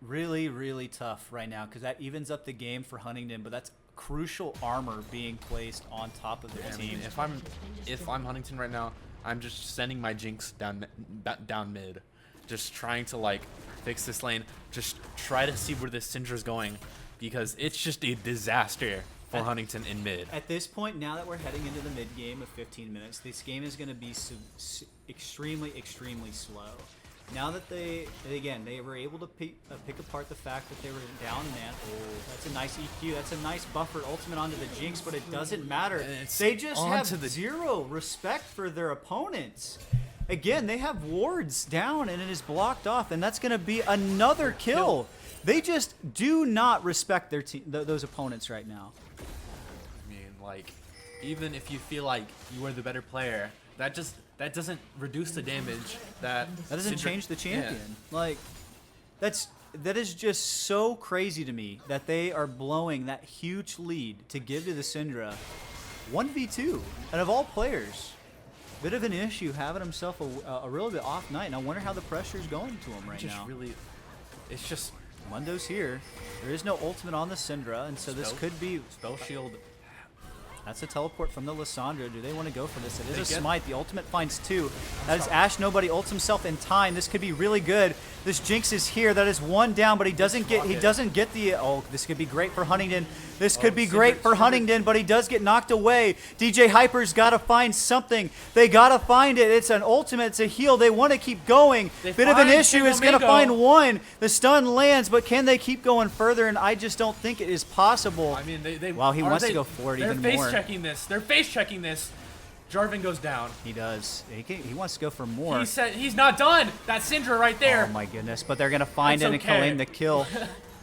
really, really tough right now because that evens up the game for Huntingdon, but that's crucial armor being placed on top of their team. If I'm Huntingdon right now, I'm just sending my Jinx down mid, just trying to fix this lane, just try to see where this Syndra's going, because it's just a disaster for Huntingdon in mid. At this point, now that we're heading into the mid game of 15 minutes, this game is going to be extremely, extremely slow. Now that they were able to pick apart the fact that they were down man. Oh, that's a nice EQ. That's a nice buffered ultimate onto the Jinx, but it doesn't matter. They just have zero respect for their opponents. Again, they have wards down, and it is blocked off, and that's going to be another kill. They just do not respect their those opponents right now. I mean, even if you feel like you are the better player, that doesn't reduce the damage. That doesn't change the champion. Yeah. That is just so crazy to me that they are blowing that huge lead to give to the Syndra 1v2, and of all players, bit of an issue having himself a really bit off night, and I wonder how the pressure is going to him right now. It's just Mundo's here. There is no ultimate on the Syndra, and so this could be spell shield. That's a teleport from the Lissandra. Do they want to go for this? It is a smite. The ultimate finds 2. That is Ash. Nobody ults himself in time. This could be really good. This Jinx is here. That is 1 down, but he doesn't get the. Oh, this could be great for Huntingdon. This could be great for Huntingdon, but he does get knocked away. DJ Hyper's got to find something. They got to find it. It's an ultimate. It's a heal. They want to keep going. Bit of an issue is going to find 1. The stun lands, but can they keep going further? And I just don't think it is possible. I mean, wow, he wants to go forward even more. They're face checking this. Jarvan goes down. He does. He wants to go for more. He said he's not done. That Syndra right there. Oh my goodness! But they're gonna find it and claim the kill.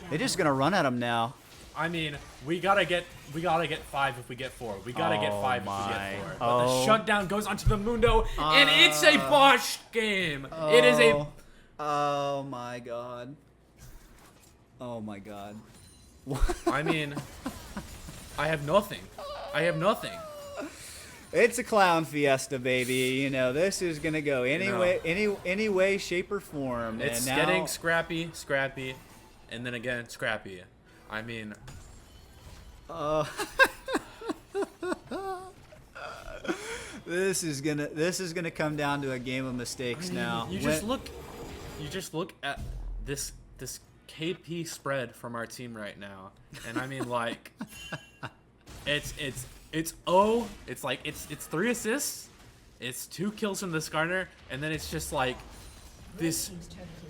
They're just gonna run at him now. I mean, we gotta get 5 if we get 4. We gotta get 5 if we get 4. But the shutdown goes onto the Mundo, and it's a botched game. It is a. Oh my god. Oh my god. I mean, I have nothing. It's a clown fiesta, baby. This is gonna go any way, shape, or form. It's and now, getting scrappy, and then again scrappy. I mean, This is gonna come down to a game of mistakes now. You just look at this KP spread from our team right now, and I mean like, it's 3 assists, it's 2 kills from the Skarner, and then it's just like this,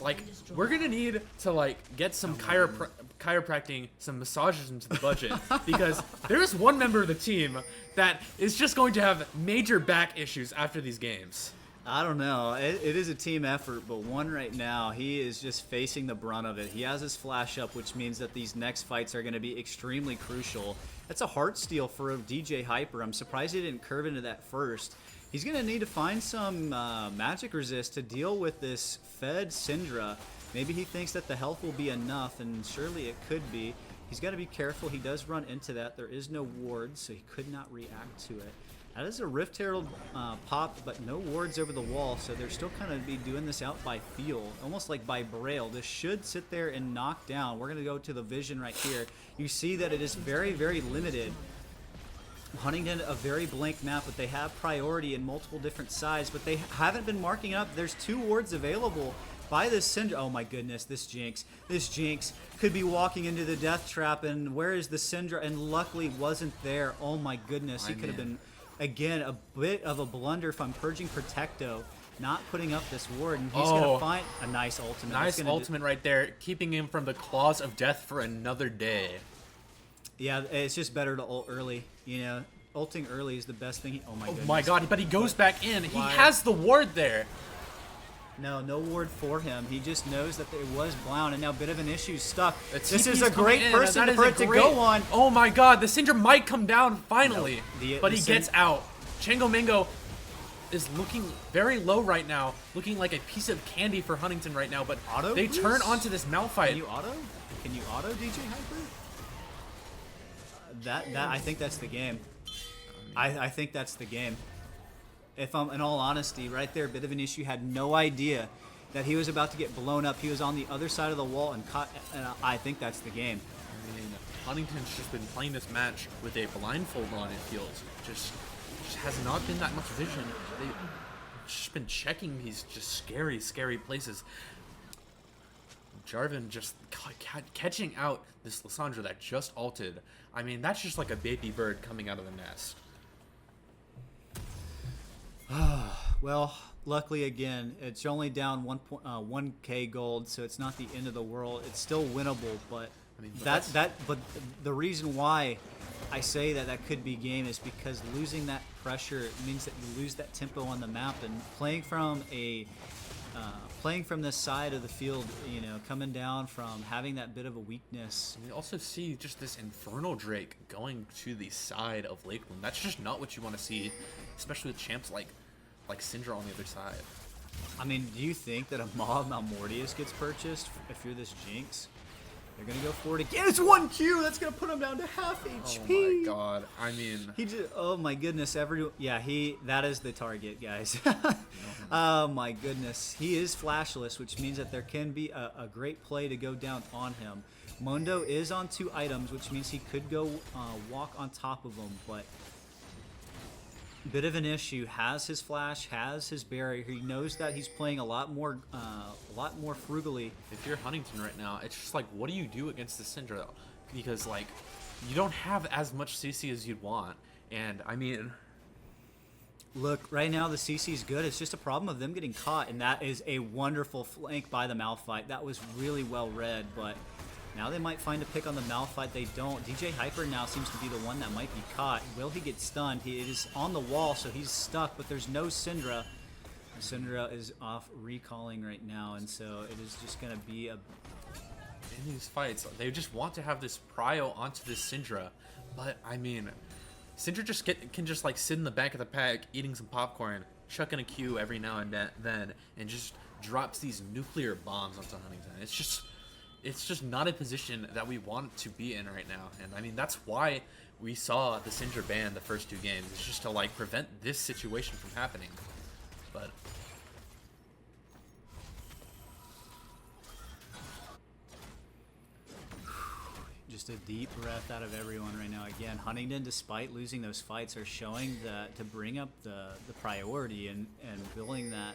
like we're gonna need to like get some chiropractic, some massages into the budget because there is one member of the team that is just going to have major back issues after these games. I don't know. It is a team effort, but one right now, he is just facing the brunt of it. He has his flash up, which means that these next fights are going to be extremely crucial. That's a heart steal for DJ Hyper. I'm surprised he didn't curve into that first. He's going to need to find some magic resist to deal with this fed Syndra. Maybe he thinks that the health will be enough, and surely it could be. He's got to be careful. He does run into that. There is no ward, so he could not react to it. That is a Rift Herald pop, but no wards over the wall, so they're still kind of be doing this out by feel, almost like by braille. This should sit there and knock down. We're going to go to the vision right here. You see that it is very, very limited. Huntingdon, a very blank map, but they have priority in multiple different sides, but they haven't been marking up. There's 2 wards available by this Syndra. Oh my goodness, this Jinx. This Jinx could be walking into the death trap, and where is the Syndra? And luckily wasn't there. Oh my goodness, he could have been... Again, a bit of a blunder from purging Protecto, not putting up this ward, and he's going to find a nice ultimate. Nice ultimate right there, keeping him from the claws of death for another day. Yeah, it's just better to ult early, you know. Ulting early is the best thing. Oh my goodness. Oh my god, but he goes back in. He has the ward there. No ward for him. He just knows that it was Blown, and now bit of an issue stuck. This is a great person for it to go on. Oh my god, the Syndra might come down finally, but he gets out. Chango Mango is looking very low right now, looking like a piece of candy for Huntingdon right now, but they turn onto this Malphite. Can you auto DJ Hyper? I think that's the game. I think that's the game. If I'm in all honesty, right there, bit of an issue. Had no idea that he was about to get blown up. He was on the other side of the wall and caught. And I think that's the game. I mean, Huntington's just been playing this match with a blindfold on. It feels just has not been that much vision. They've just been checking these just scary places. Jarvan just catching out this Lissandra that just ulted. I mean, that's just like a baby bird coming out of the nest. Well, luckily again, it's only down 1K gold, so it's not the end of the world. It's still winnable, but I mean, but the reason why I say that could be game is because losing that pressure means that you lose that tempo on the map, and playing from this side of the field, you know, coming down from having that bit of a weakness. And we also see just this Infernal Drake going to the side of Lakeland. That's just not what you want to see, especially with champs like Syndra on the other side. I mean, do you think that a Mob Malmortius gets purchased if you're this Jinx? They're gonna go for it again. It's 1Q. That's gonna put him down to half HP. Oh my god. I mean, he just. Oh my goodness. That is the target, guys. Oh my goodness. He is flashless, which means that there can be a great play to go down on him. Mondo is on 2 items, which means he could go walk on top of him, but bit of an issue. Has his flash, has his barrier. He knows that he's playing a lot more frugally. If you're Huntingdon right now, it's just like, what do you do against the Syndra? Because like, you don't have as much CC as you'd want, and I mean, look, right now the CC is good. It's just a problem of them getting caught, and that is a wonderful flank by the Malphite. That was really well read, but now they might find a pick on the Malphite. They don't. DJ Hyper now seems to be the one that might be caught. Will he get stunned? He is on the wall, so he's stuck, but there's no Syndra. Syndra is off recalling right now, and so it is just going to be a... In these fights, they just want to have this prio onto this Syndra, but I mean, Syndra just can just like sit in the back of the pack eating some popcorn, chucking a Q every now and then, and just drops these nuclear bombs onto Huntingdon. It's just not a position that we want to be in right now, and I mean, that's why we saw the Syndra ban the first 2 games. It's just to like prevent this situation from happening. But just just a deep breath out of everyone right now. Again, Huntingdon, despite losing those fights, are showing to bring up the priority and building that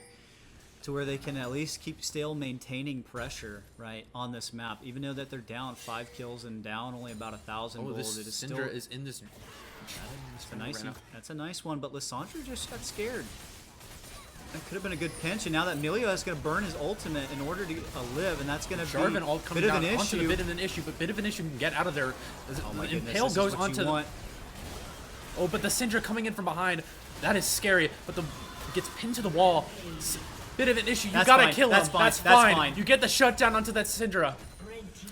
to where they can at least keep still maintaining pressure right on this map, even though that they're down 5 kills and down only about 1,000 gold. This It is Syndra still is in this. that's a nice one, but Lissandra just got scared. That could have been a good pinch, and now that Emilio is going to burn his ultimate in order to live, and that's going to be a bit of an issue. Onto the bit of an issue, but bit of an issue can get out of there. Oh my goodness, Impale this goes is what onto you the. want. Oh, but the Syndra coming in from behind, that is scary. But the gets pinned to the wall. Bit of an issue. You gotta kill him. That's fine. You get the shutdown onto that Syndra.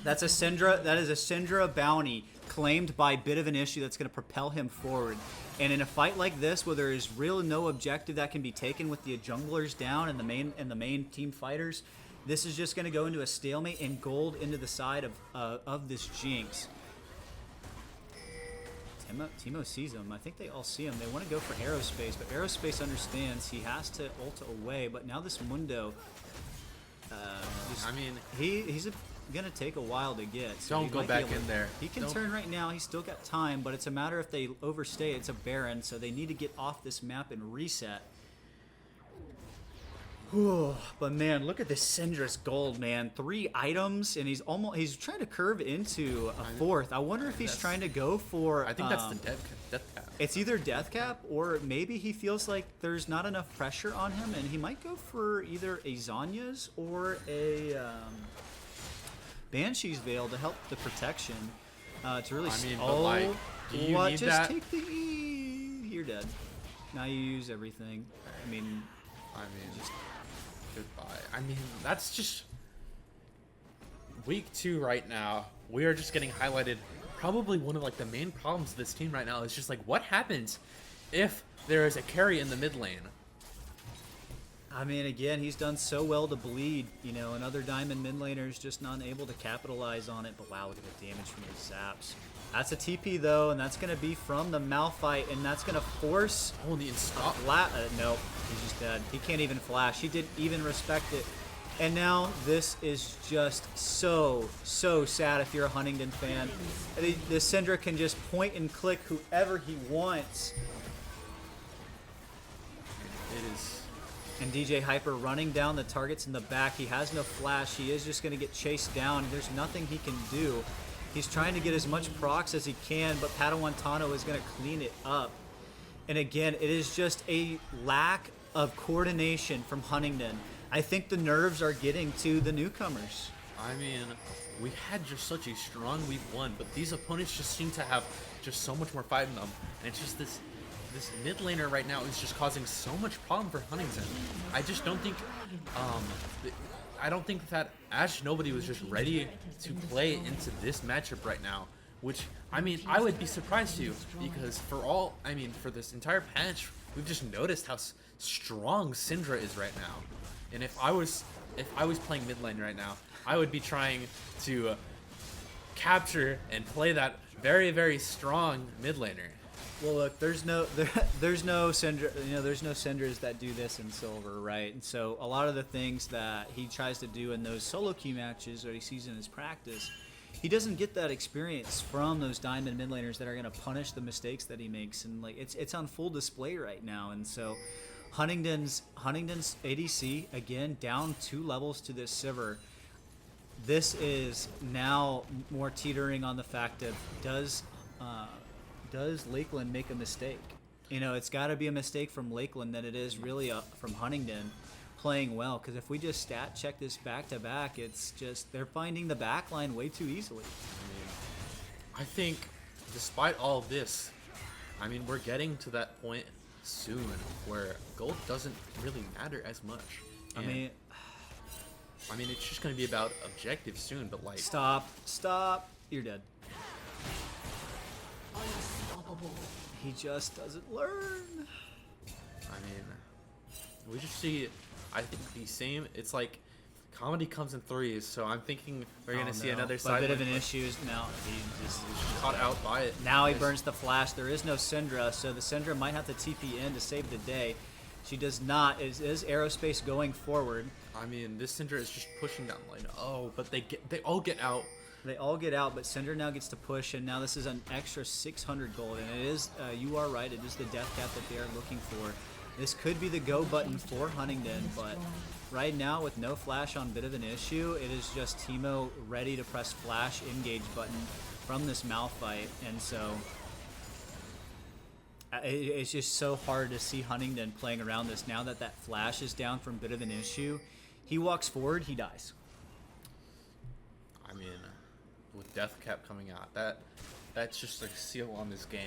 That's a Syndra. That is a Syndra bounty claimed by Bit of an Issue that's going to propel him forward. And in a fight like this, where there is really no objective that can be taken with the junglers down and the main team fighters, this is just going to go into a stalemate and gold into the side of this Jinx. Teemo sees him. I think they all see him. They want to go for Aerospace, but Aerospace understands he has to ult away. But now this Mundo, he's going to take a while to get. So Don't go back in there. He can turn right now. He's still got time, but it's a matter if they overstay. It's a Baron, so they need to get off this map and reset. But man, look at this Syndra's gold, man. 3 items, and he's trying to curve into a 4th. I wonder if he's trying to go for. I think that's the death cap. It's either death cap, or maybe he feels like there's not enough pressure on him, and he might go for either a Zanya's or a Banshee's Veil to help the protection. To really. Do you need just that? Take the E. You're dead. Now you use everything. Just goodbye. That's just week 2 right now. We are just getting highlighted. Probably one of the main problems of this team right now is just what happens if there is a carry in the mid lane. Again, he's done so well to bleed, and other diamond mid laners just not able to capitalize on it. But wow, look at the damage from those zaps. That's a TP though, and that's going to be from the Malphite, and that's going to force the stop. Nope, he's just dead. He can't even flash. He didn't even respect it. And now this is just so sad if you're a Huntingdon fan. The Syndra can just point and click whoever he wants. It is. And DJ Hyper running down the targets in the back. He has no flash. He is just going to get chased down. There's nothing he can do. He's trying to get as much procs as he can, but Padawantano is going to clean it up. And again, it is just a lack of coordination from Huntingdon. I think the nerves are getting to the newcomers. We had just such a strong week 1, but these opponents just seem to have just so much more fight in them. And it's just this mid laner right now is just causing so much problem for Huntingdon. I just don't think, that Ash Nobody was just ready to play into this matchup right now. Which, I would be surprised too, because for this entire patch, we've just noticed how strong Syndra is right now. And if I was playing mid lane right now, I would be trying to capture and play that very, very strong mid laner. Well, look, there's no Syndra, there's no Syndras that do this in silver, right? And so a lot of the things that he tries to do in those solo queue matches that he sees in his practice, he doesn't get that experience from those diamond mid laners that are going to punish the mistakes that he makes, and it's on full display right now. And so Huntingdon's ADC again down 2 levels to this Sivir. This is now more teetering on the fact of does Lakeland make a mistake? It's got to be a mistake from Lakeland than it is really from Huntingdon playing well. Because if we just stat check this back to back, it's just they're finding the back line way too easily. I think despite all of this, we're getting to that point soon where gold doesn't really matter as much. It's just going to be about objectives soon, but Stop. You're dead. Unstoppable. He just doesn't learn. We just see, I think, the same. It's like comedy comes in 3s, so I'm thinking we're going to see another side. A bit of an issue. Now he just caught out by it. Now he burns the flash. There is no Syndra, so the Syndra might have to TP in to save the day. She does not. Is Aerospace going forward? This Syndra is just pushing down lane. Oh, but they all get out. They all get out, but Syndra now gets to push, and now this is an extra 600 gold. And it is, you are right, it is the death cap that they are looking for. This could be the go button for Huntingdon, but right now with no flash on bit of an issue, it is just Teemo ready to press flash engage button from this Malphite, and so it's just so hard to see Huntingdon playing around this. Now that that flash is down from bit of an issue, he walks forward, he dies. I mean, with death cap coming out, that's just like a seal on this game,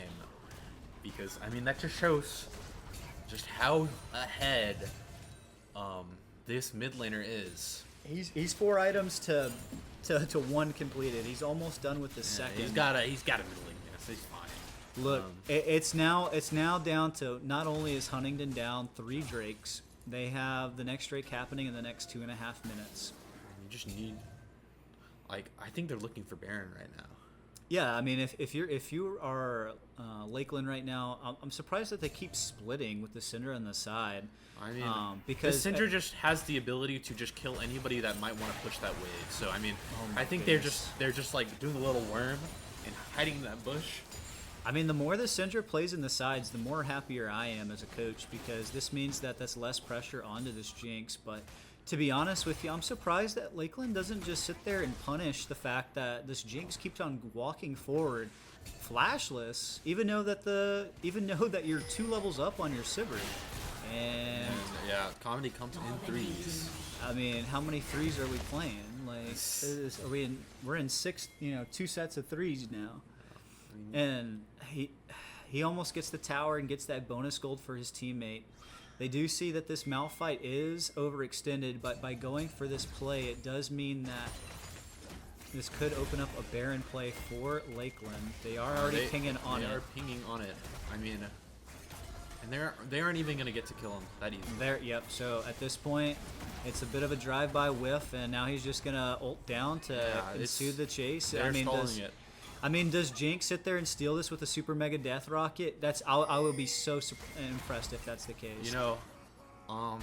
because I mean that just shows just how ahead this mid laner is. He's 4 items to 1 completed. He's almost done with the second. He's got a mid lane. Yes, he's fine. Look, it's now down to, not only is Huntingdon down 3 Drakes, they have the next Drake happening in the next 2.5 minutes. You just need, like, I think they're looking for Baron right now. Yeah, I mean, if you are Lakeland right now, I'm surprised that they keep splitting with the Syndra on the side. I mean, because the Syndra just has the ability to just kill anybody that might want to push that wave. So I mean, I think they're just like doing a little worm and hiding in that bush. I mean, the more the Syndra plays in the sides, the more happier I am as a coach, because this means that that's less pressure onto this Jinx. But to be honest with you, I'm surprised that Lakeland doesn't just sit there and punish the fact that this Jinx keeps on walking forward, flashless, even though that you're 2 levels up on your Sivir. And yeah, comedy comes in 3s. I mean, how many 3s are we playing? Like, we're in 6, 2 sets of 3s now. And he almost gets the tower and gets that bonus gold for his teammate. They do see that this Malphite is overextended, but by going for this play, it does mean that this could open up a Baron play for Lakeland. They are already pinging on it. They are pinging on it. I mean, and they aren't even going to get to kill him that easy. Yep. So at this point, it's a bit of a drive-by whiff, and now he's just going to ult down to ensue the chase. They're stalling it. I mean, does Jinx sit there and steal this with a super mega death rocket? I would be so impressed if that's the case. You know, oh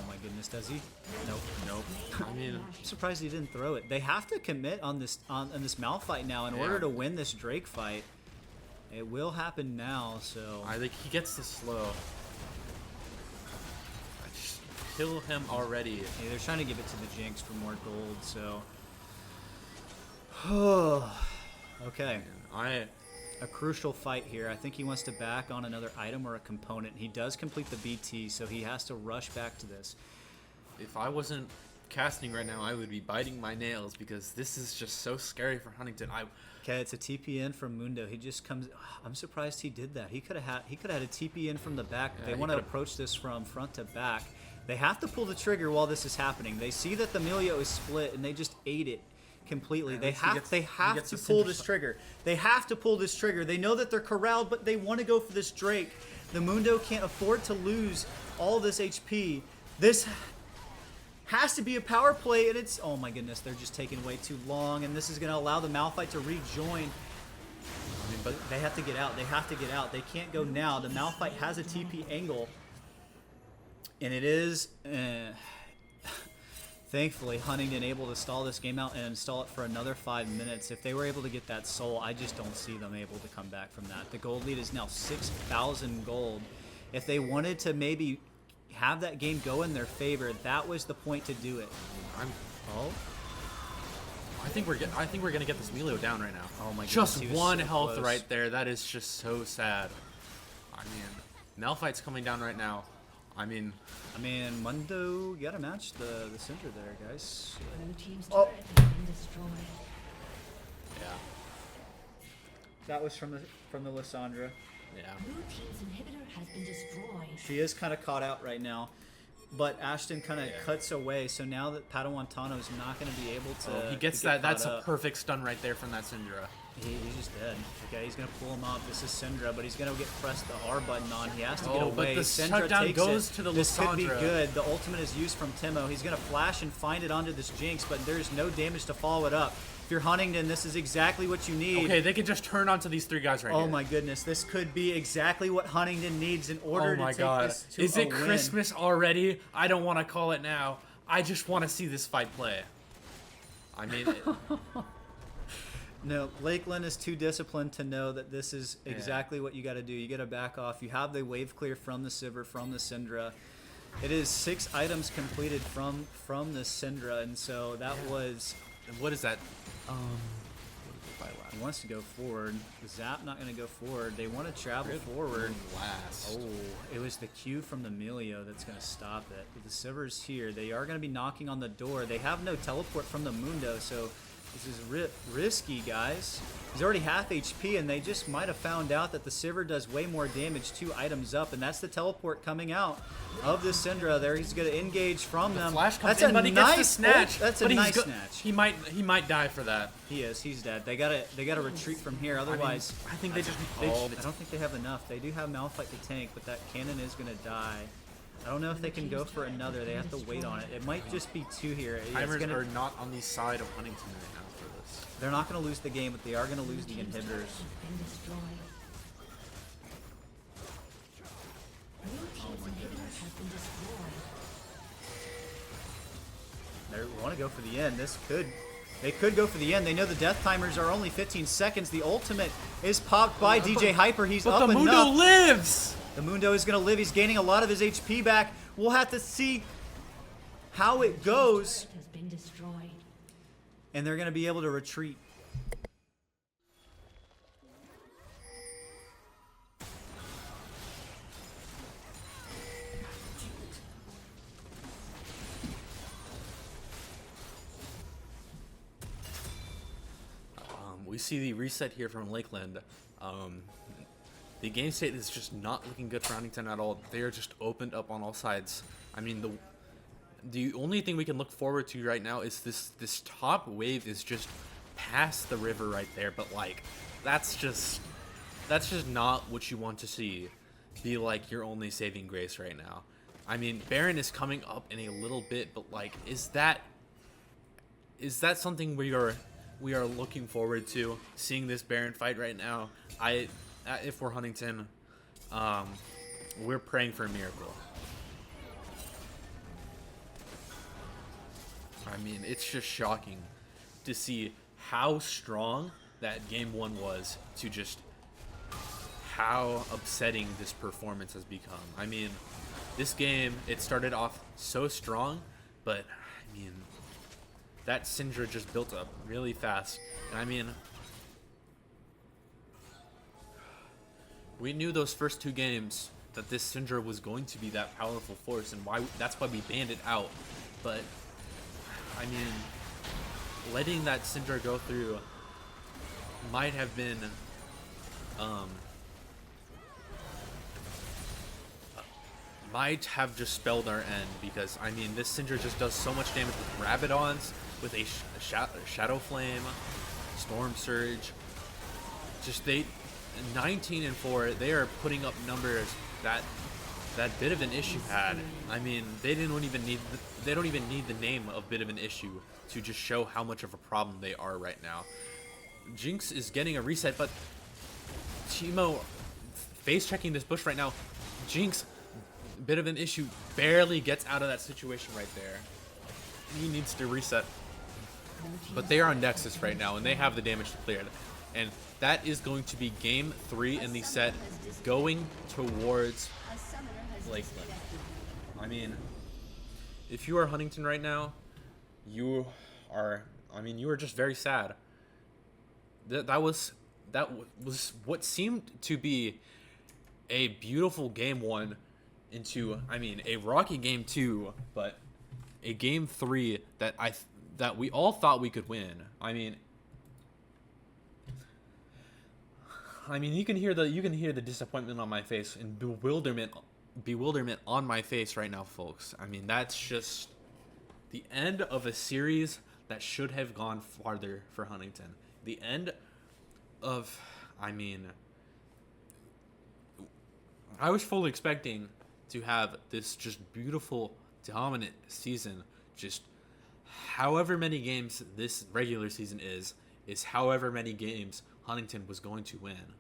my goodness, does he? Nope. I mean, I'm surprised he didn't throw it. They have to commit on this Malphite now in order to win this Drake fight. It will happen now, so I think he gets the slow. I just kill him already. Yeah, they're trying to give it to the Jinx for more gold, so. Okay. A crucial fight here. I think he wants to back on another item or a component. He does complete the BT, so he has to rush back to this. If I wasn't casting right now, I would be biting my nails, because this is just so scary for Huntingdon. Okay, it's a TP in from Mundo. He just comes. I'm surprised he did that. He could have had a TP in from the back. But they want to approach this from front to back. They have to pull the trigger while this is happening. They see that the Emilio is split, and they just ate it completely. They have to pull this trigger. They have to pull this trigger. They know that they're corralled, but they want to go for this Drake. The Mundo can't afford to lose all this HP. This has to be a power play, and it's, oh my goodness, they're just taking way too long, and this is going to allow the Malphite to rejoin. I mean, but they have to get out. They have to get out. They can't go now. The Malphite has a TP angle, and it is thankfully Huntingdon able to stall this game out and install it for another 5 minutes. If they were able to get that soul, I just don't see them able to come back from that. The gold lead is now 6,000 gold. If they wanted to maybe have that game go in their favor, that was the point to do it. I think we're gonna get this Emilio down right now. Oh my goodness, just one health close. Right there. That is just so sad. I mean, Malphite's coming down right now. I mean, Mundo, you gotta match the Syndra there, guys. Blue team's turret has been destroyed. Yeah. That was from the Lissandra. Yeah. Blue team's inhibitor has been destroyed. She is kind of caught out right now, but Ashton kind of cuts away. So now that Padawantano is not going to be able to, he gets that. That's a perfect stun right there from that Syndra. He's just dead. Okay, he's going to pull him up. This is Syndra, but he's going to get pressed the R button on. He has to get away. But the Syndra shutdown goes to the This Lissandra. could be good. The ultimate is used from Timo. He's going to flash and find it onto this Jinx, but there's no damage to follow it up. If you're Huntingdon, this is exactly what you need. Okay, they can just turn onto these 3 guys right here. Oh my goodness, this could be exactly what Huntingdon needs in order to take this to Is it a win. Christmas already? I don't want to call it now. I just want to see this fight play. I mean, No, Lakeland is too disciplined to know that this is exactly what you got to do. You got to back off. You have the wave clear from the Sivir, from the Syndra. It is 6 items completed from the Syndra, and so that was. And what is that? He wants to go forward. Zap not going to go forward. They want to travel forward. Last. Oh, it was the Q from the Melio that's going to stop it. The Sivir's here. They are going to be knocking on the door. They have no teleport from the Mundo, so this is risky, guys. He's already half HP, and they just might have found out that the Sivir does way more damage 2 items up, and that's the teleport coming out of the Syndra. There, he's going to engage from them. Flash comes that's in, a but he nice gets the snatch. That's a nice snatch. He might die for that. He is. He's dead. They gotta retreat from here. Otherwise, I think they just. I don't think they have enough. They do have Malphite to tank, but that cannon is gonna die. I don't know if they can go for another. They have to wait on it. It might just be 2 here. Timers are not on the side of Huntingdon right now for this. They're not gonna lose the game, but they are gonna lose the inhibitors. They want to go for the end. They could go for the end. They know the death timers are only 15 seconds. The ultimate is popped by DJ Hyper. He's up the enough. Mundo lives! The Mundo is going to live. He's gaining a lot of his HP back. We'll have to see how it goes. And they're going to be able to retreat. We see the reset here from Lakeland. The game state is just not looking good for Huntingdon at all. They are just opened up on all sides. I mean, the only thing we can look forward to right now is this top wave is just past the river right there. But like, that's just not what you want to see be like your only saving grace right now. I mean, Baron is coming up in a little bit, but like, is that something we are looking forward to seeing this Baron fight right now? If we're Huntingdon, we're praying for a miracle. I mean, it's just shocking to see how strong that game 1 was to just how upsetting this performance has become. I mean, this game, it started off so strong, but I mean, that Syndra just built up really fast. And I mean, we knew those first 2 games that this Syndra was going to be that powerful force, and that's why we banned it out. But I mean, letting that Syndra go through might have been might have just spelled our end, because I mean, this Syndra just does so much damage with Rabadons, with a Shadow Flame, Storm Surge. Just 19 and 4, they are putting up numbers that Bit of an Issue had. I mean, they don't even need the name of Bit of an Issue to just show how much of a problem they are right now. Jinx is getting a reset, but Teemo face checking this bush right now. Jinx, Bit of an Issue, barely gets out of that situation right there. He needs to reset. But they are on Nexus right now, and they have the damage to clear it. And that is going to be game 3 in the set, going towards Lakeland. I mean, if you are Huntingdon right now, you are just very sad. That was what seemed to be a beautiful game 1 into, I mean, a rocky game 2, but a game 3 that we all thought we could win. I mean, you can hear the disappointment on my face and bewilderment on my face right now, folks. I mean, that's just the end of a series that should have gone farther for Huntingdon. The end of, I mean, I was fully expecting to have this just beautiful, dominant season. Just however many games this regular season is however many games Huntingdon was going to win.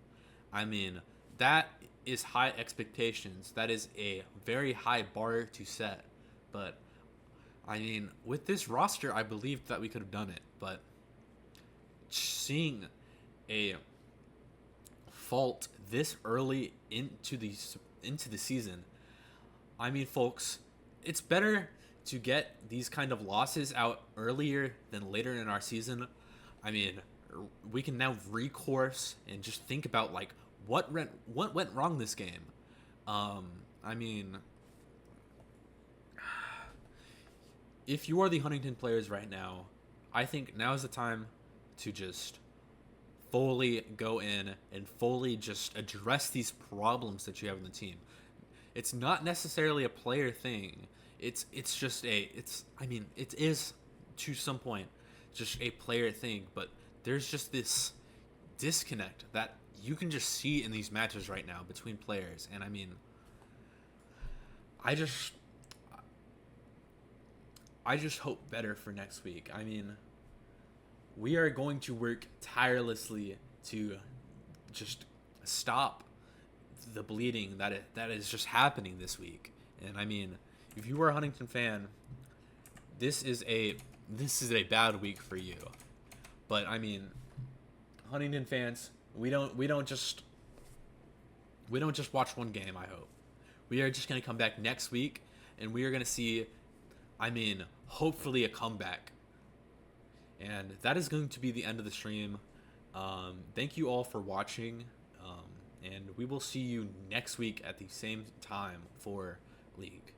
I mean, that is high expectations. That is a very high bar to set. But, I mean, with this roster, I believed that we could have done it. But seeing a fault this early into the season. I mean, folks, it's better to get these kind of losses out earlier than later in our season. I mean, we can now recourse and just think about like what went wrong this game. I mean, if you are the Huntington players right now, I think now is the time to just fully go in and fully just address these problems that you have in the team. It's not necessarily a player thing. It is to some point just a player thing, but there's just this disconnect that you can just see in these matches right now between players. And I mean, I just hope better for next week. I mean, we are going to work tirelessly to just stop the bleeding that is just happening this week. And I mean, if you are a Huntington fan, this is a bad week for you. But I mean, Huntington fans, we don't just watch one game. I hope we are just gonna come back next week, and we are gonna see, I mean, hopefully a comeback. And that is going to be the end of the stream. Thank you all for watching, and we will see you next week at the same time for League.